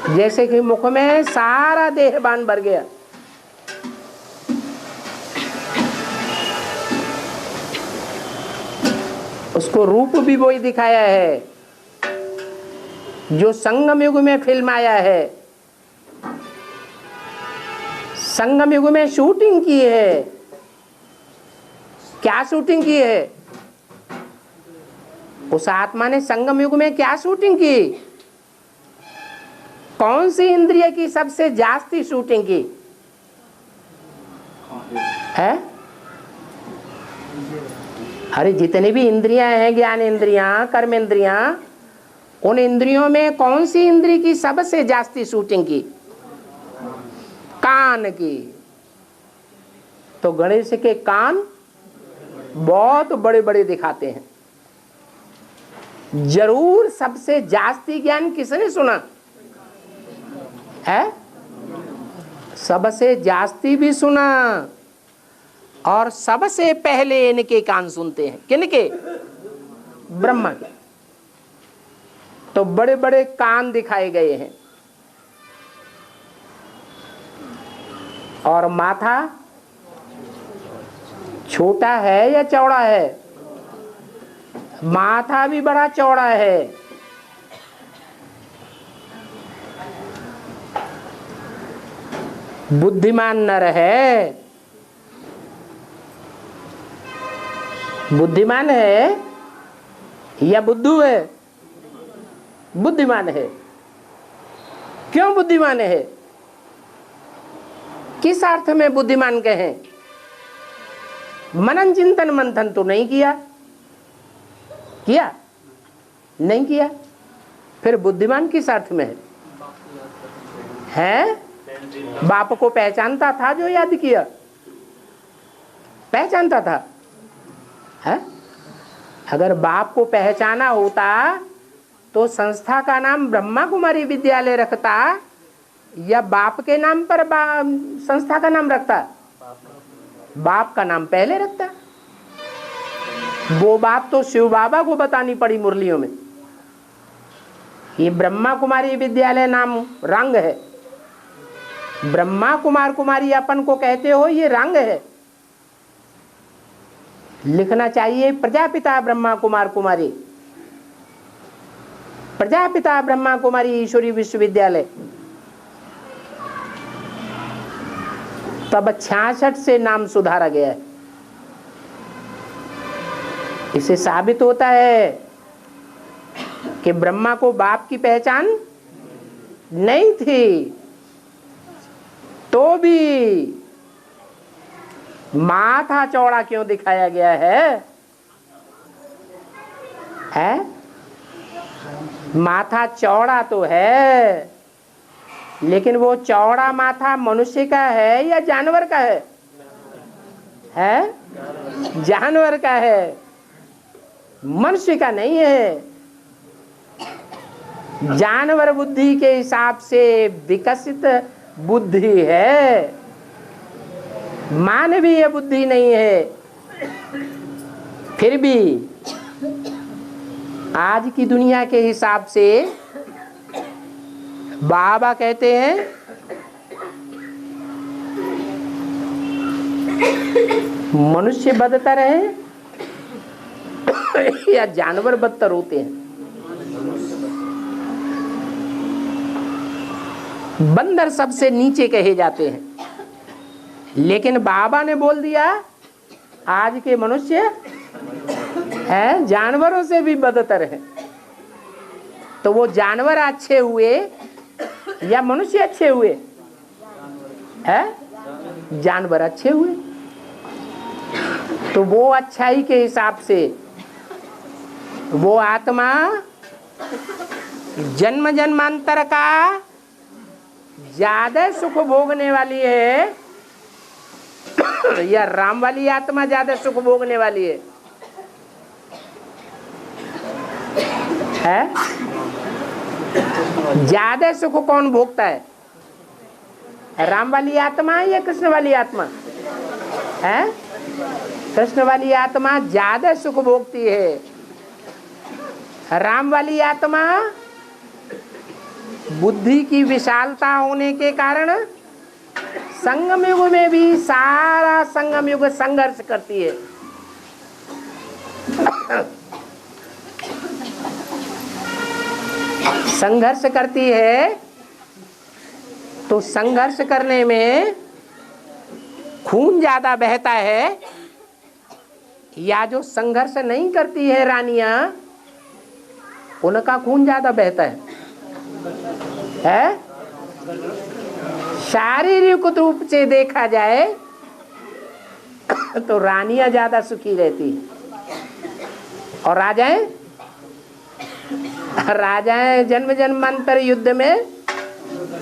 जैसे कि मुख में सारा देहबान भर गया। उसको रूप भी वही दिखाया है जो संगम युग में फिल्म आया है। संगम युग में शूटिंग की है। क्या शूटिंग की है? उस आत्मा ने संगम युग में क्या शूटिंग की? कौन सी इंद्रिय की सबसे जास्ती शूटिंग की है? अरे जितने भी इंद्रियां हैं, ज्ञान इंद्रियां, कर्म इंद्रियां, उन इंद्रियों में कौन सी इंद्रिय की सबसे जास्ती शूटिंग की? कान की, तो गणेश के कान बहुत बड़े बड़े दिखाते हैं। जरूर सबसे जास्ती ज्ञान किसने सुना है? सबसे जास्ती भी सुना, और सबसे पहले इनके कान सुनते हैं। किनके? ब्रह्मा के। तो बड़े बड़े कान दिखाए गए हैं, और माथा छोटा है या चौड़ा है? माथा भी बड़ा चौड़ा है। बुद्धिमान नर है, बुद्धिमान है या बुद्धू है? बुद्धिमान है। क्यों बुद्धिमान है? किस अर्थ में बुद्धिमान कहें? मनन चिंतन मंथन तो नहीं किया, किया नहीं किया, फिर बुद्धिमान किस अर्थ में है? बाप को पहचानता था जो याद किया? पहचानता था है? अगर बाप को पहचाना होता तो संस्था का नाम ब्रह्मा कुमारी विद्यालय रखता या बाप के नाम पर संस्था का नाम रखता? बाप का नाम पहले रखता। वो बात तो शिव बाबा को बतानी पड़ी मुरलियों में। ये ब्रह्मा कुमारी विद्यालय नाम रंग है। ब्रह्मा कुमार कुमारी अपन को कहते हो, ये रंग है। लिखना चाहिए प्रजापिता ब्रह्मा कुमार कुमारी, प्रजापिता ब्रह्मा कुमारी ईश्वरी विश्वविद्यालय। तब 66 से नाम सुधारा गया है। इससे साबित होता है कि ब्रह्मा को बाप की पहचान नहीं थी, तो भी माथा चौड़ा क्यों दिखाया गया है? माथा चौड़ा तो है, लेकिन वो चौड़ा माथा मनुष्य का है या जानवर का है? जानवर का है, मनुष्य का नहीं है। जानवर बुद्धि के हिसाब से विकसित बुद्धि है, मानवीय बुद्धि नहीं है। फिर भी आज की दुनिया के हिसाब से बाबा कहते हैं मनुष्य बदतर है या जानवर बदतर होते हैं? बंदर सबसे नीचे कहे जाते हैं, लेकिन बाबा ने बोल दिया आज के मनुष्य है जानवरों से भी बदतर है। तो वो जानवर अच्छे हुए या मनुष्य अच्छे हुए? जानवर अच्छे हुए। तो वो अच्छाई के हिसाब से वो आत्मा जन्म जन्मांतर का ज्यादा सुख भोगने वाली है या राम वाली आत्मा ज्यादा सुख भोगने वाली है? ज्यादा सुख कौन भोगता है? राम वाली आत्मा या कृष्ण वाली आत्मा? कृष्ण वाली आत्मा ज्यादा सुख भोगती है। राम वाली आत्मा बुद्धि की विशालता होने के कारण संगम युग में भी सारा संगम युग संघर्ष करती है। संघर्ष करती है तो संघर्ष करने में खून ज्यादा बहता है, या जो संघर्ष नहीं करती है रानियां उनका खून ज्यादा बहता है? शारीरिक रूप से देखा जाए तो रानियां ज्यादा सुखी रहती है, और राजाएं जन्म जन्मांतर युद्ध में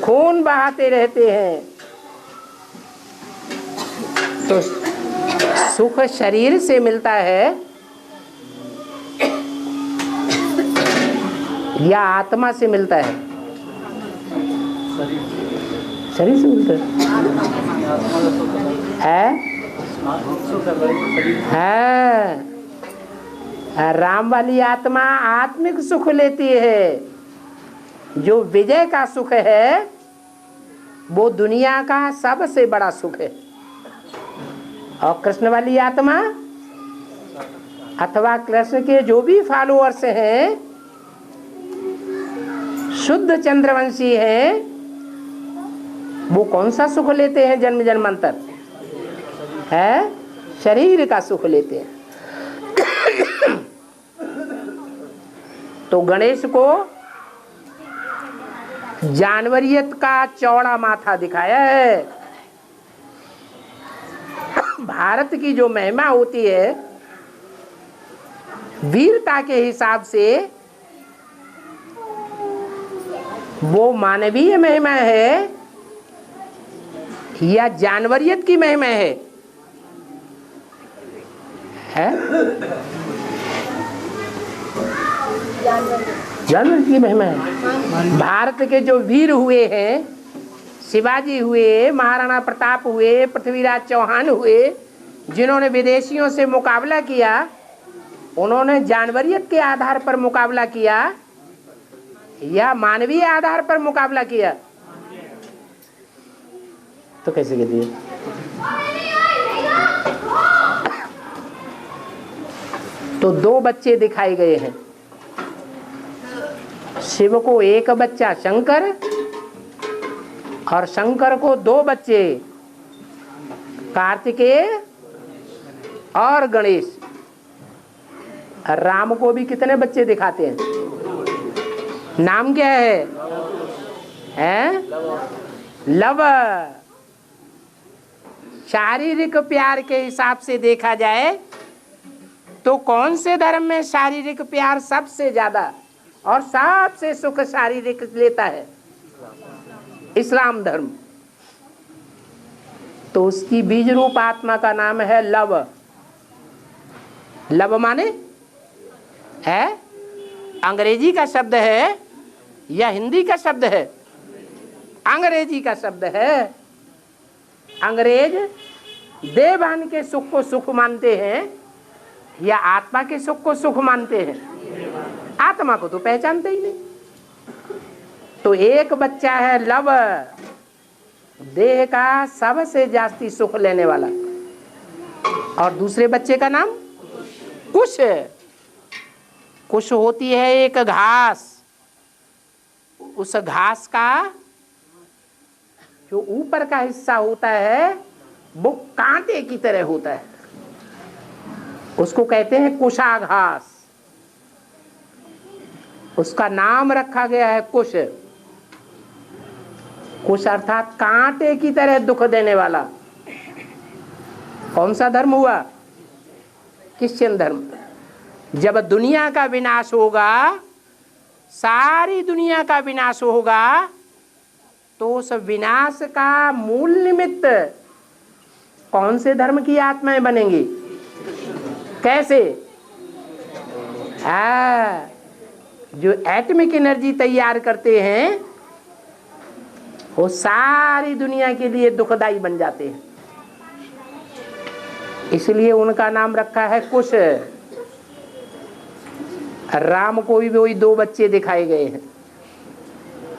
खून बहाते रहते हैं। तो सुख शरीर से मिलता है या आत्मा से मिलता है? शरीर से मिलता है? राम वाली आत्मा आत्मिक सुख लेती है। जो विजय का सुख है वो दुनिया का सबसे बड़ा सुख है। और कृष्ण वाली आत्मा अथवा कृष्ण के जो भी फॉलोअर्स हैं, शुद्ध चंद्रवंशी हैं, वो कौन सा सुख लेते हैं? जन्म जन्मांतर है शरीर का सुख लेते हैं। तो गणेश को जानवरियत का चौड़ा माथा दिखाया है। भारत की जो महिमा होती है वीरता के हिसाब से, वो मानवीय महिमा है या जानवरियत की महिमा है? जानवर की महिमा है। भारत के जो वीर हुए हैं, शिवाजी हुए, महाराणा प्रताप हुए, पृथ्वीराज चौहान हुए, जिन्होंने विदेशियों से मुकाबला किया, उन्होंने जानवरियत के आधार पर मुकाबला किया या मानवीय आधार पर मुकाबला किया? तो कैसे कहती है? तो दो बच्चे दिखाए गए हैं। शिव को एक बच्चा शंकर और शंकर को दो बच्चे कार्तिकेय और गणेश। राम को भी कितने बच्चे दिखाते हैं? नाम क्या है? लव। शारीरिक प्यार के हिसाब से देखा जाए तो कौन से धर्म में शारीरिक प्यार सबसे ज्यादा और सबसे सुख शारीरिक लेता है? इस्लाम धर्म। तो उसकी बीज रूप आत्मा का नाम है लव। लव माने है अंग्रेजी का शब्द है या हिंदी का शब्द है? अंग्रेजी का शब्द है। अंग्रेज देवान के सुख को सुख मानते हैं या आत्मा के सुख को सुख मानते हैं? आत्मा को तो पहचानते ही नहीं। तो एक बच्चा है लव, देह का सबसे जास्ती सुख लेने वाला, और दूसरे बच्चे का नाम कुश। कुश होती है एक घास। उस घास का जो ऊपर का हिस्सा होता है वो कांटे की तरह होता है, उसको कहते हैं कुशा घास। उसका नाम रखा गया है कुश। कुश अर्थात कांटे की तरह दुख देने वाला। कौन सा धर्म हुआ? क्रिश्चियन धर्म। जब दुनिया का विनाश होगा, सारी दुनिया का विनाश होगा, तो उस विनाश का मूल निमित्त कौन से धर्म की आत्माएं बनेंगी? कैसे? जो एटॉमिक एनर्जी तैयार करते हैं वो सारी दुनिया के लिए दुखदाई बन जाते हैं। इसलिए उनका नाम रखा है कुश। राम को भी वही दो बच्चे दिखाए गए हैं।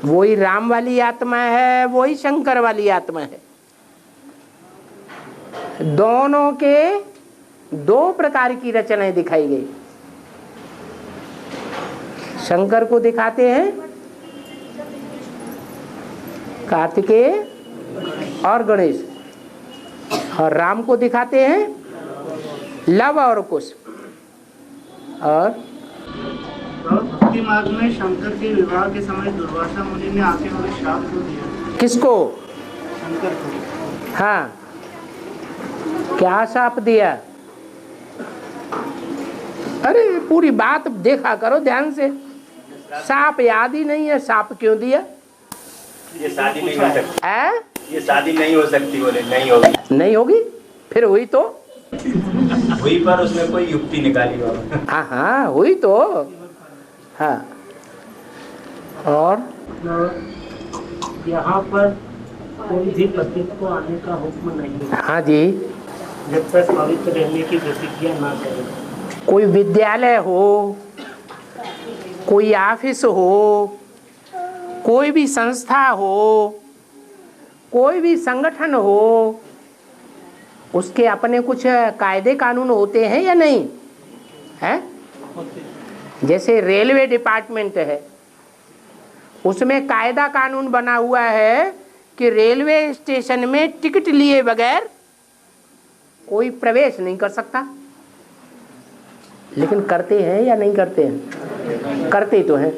वही राम वाली आत्मा है, वही शंकर वाली आत्मा है। दोनों के दो प्रकार की रचनाएं दिखाई गई। शंकर को दिखाते हैं कार्तिकेय और गणेश, और राम को दिखाते हैं लव और कुश। और भक्ति मार्ग में शंकर के विवाह के समय दुर्वासा मुनि ने आके उन्हें श्राप क्यों दिया? किसको? शंकर को। हाँ, क्या शाप दिया? अरे पूरी बात देखा करो ध्यान से। शाप याद ही नहीं है, शाप क्यों दिया? ये शादी नहीं हो सकती। ये शादी नहीं हो सकती, बोले नहीं होगी। नहीं होगी? फिर हुई तो हुई, पर उसमें कोई युक्ति निकाली बाबा। हाँ हाँ हुई तो हाँ। और यहाँ पर कोई भी पति को आने का हुक्म नहीं है हाँ जी, जब तक पवित्र रहने की प्रतिज्ञा ना करें। कोई विद्यालय हो, कोई ऑफिस हो, कोई भी संस्था हो, कोई भी संगठन हो, उसके अपने कुछ कायदे कानून होते हैं या नहीं है? जैसे रेलवे डिपार्टमेंट है, उसमें कायदा कानून बना हुआ है कि रेलवे स्टेशन में टिकट लिए बगैर कोई प्रवेश नहीं कर सकता। लेकिन करते हैं या नहीं करते हैं? करते तो हैं।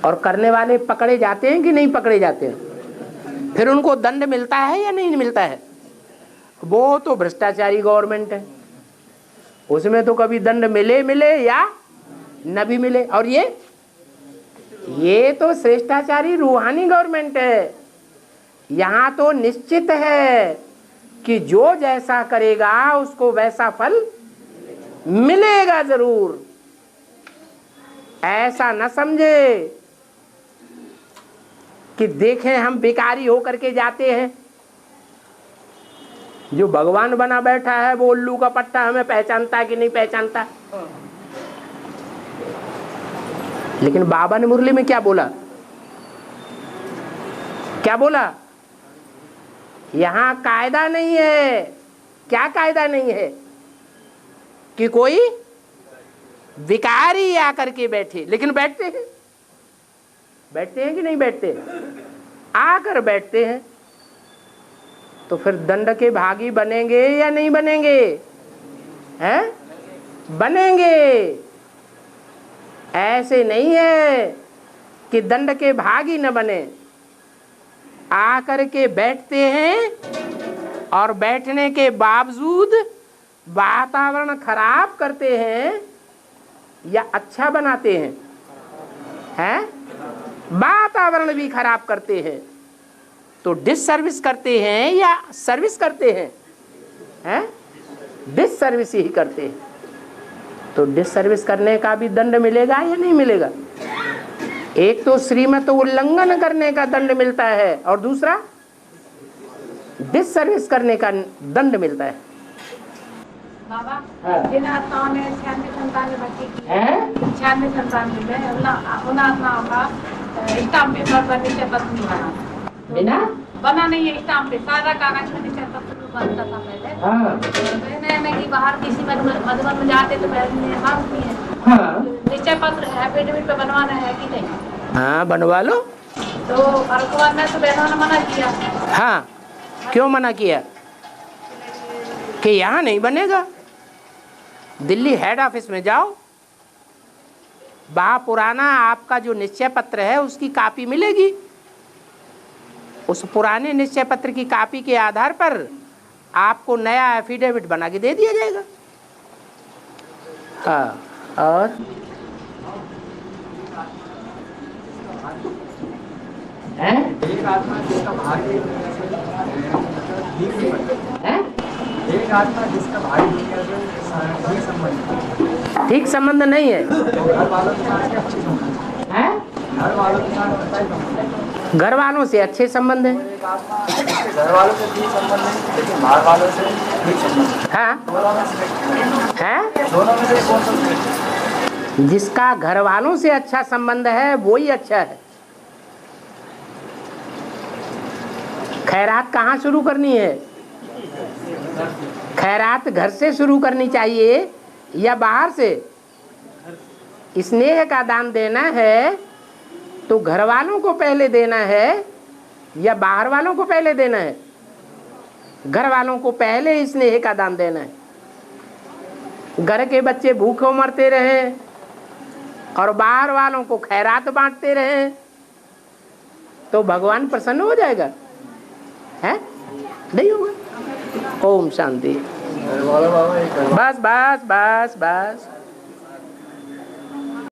और करने वाले पकड़े जाते हैं कि नहीं पकड़े जाते हैं? फिर उनको दंड मिलता है या नहीं मिलता है? वो तो भ्रष्टाचारी गवर्नमेंट है, उसमें तो कभी दंड मिले या न भी मिले। और ये तो श्रेष्ठाचारी रूहानी गवर्नमेंट है। यहाँ तो निश्चित है कि जो जैसा करेगा उसको वैसा फल मिलेगा जरूर। ऐसा न समझे कि देखें हम भिखारी होकर के जाते हैं, जो भगवान बना बैठा है वो उल्लू का पट्टा हमें पहचानता है कि नहीं पहचानता। लेकिन बाबा ने मुरली में क्या बोला? क्या बोला? यहाँ कायदा नहीं है। क्या कायदा नहीं है? कि कोई भिखारी आकर के बैठे। लेकिन बैठते हैं, बैठते हैं कि नहीं बैठते? आकर बैठते हैं। तो फिर दंड के भागी बनेंगे या नहीं बनेंगे? हैं? बनेंगे। ऐसे नहीं है कि दंड के भागी न बने। आकर के बैठते हैं और बैठने के बावजूद वातावरण खराब करते हैं या अच्छा बनाते हैं? हैं? वातावरण भी खराब करते हैं। तो डिससर्विस करते हैं या सर्विस करते हैं? हैं? डिससर्विस ही करते हैं। तो डिससर्विस करने का भी दंड मिलेगा या नहीं मिलेगा? एक तो श्रीमत उल्लंघन करने का दंड मिलता है और दूसरा डिससर्विस करने का दंड मिलता है। बाबा हाँ। जिन आत्माओं ने 96 भक्ति की है, हैं? 96 में उन आत्माओं का स्टाम्प पेपर पर निश्चय पत्र नहीं बना। बिना बना नहीं है स्टाम्प पे, सारा कागज में निश्चय पत्र बनता था पहले। हाँ। मैंने कि बाहर किसी मधुबन में जाते तो पहले मांगती है हाँ। निश्चय पत्र एफिडेविट पे बनवाना है कि नहीं? हाँ बनवा लो। तो और में तो बहनों ने मना किया। हाँ क्यों मना किया? कि यहाँ नहीं बनेगा। दिल्ली हेड ऑफिस में जाओ, वहाँ पुराना आपका जो निश्चय पत्र है उसकी कॉपी मिलेगी। उस पुराने निश्चय पत्र की कॉपी के आधार पर आपको नया एफिडेविट बना के दे दिया जाएगा। हाँ। और एक आत्मा जिसका भाग्य एक आत्मा जिसका भाई दुनिया से ठीक संबंध, ठीक संबंध नहीं है। घर वालों के साथ अच्छे संबंध हैं? घर वालों के साथ अच्छा ही संबंध। घर वालों से अच्छे संबंध है। एक आत्मा जिसके घर वालों से ठीक संबंध नहीं, लेकिन बाहर वालों से ठीक संबंध। हाँ दोनों में से है? दोनों में से कौन सा श्रेष्ठ? जिसका घर वालों से अच्छा संबंध है वो ही अच्छा है। खैरात कहाँ शुरू करनी है? खैरात घर से शुरू करनी चाहिए या बाहर से? स्नेह का दान देना है तो घर वालों को पहले देना है या बाहर वालों को पहले देना है? घर वालों को पहले स्नेह का दान देना है। घर के बच्चे भूखे मरते रहे और बाहर वालों को खैरात बांटते रहे तो भगवान प्रसन्न हो जाएगा? है? नहीं होगा। ओम शांति। बस बस बस बस।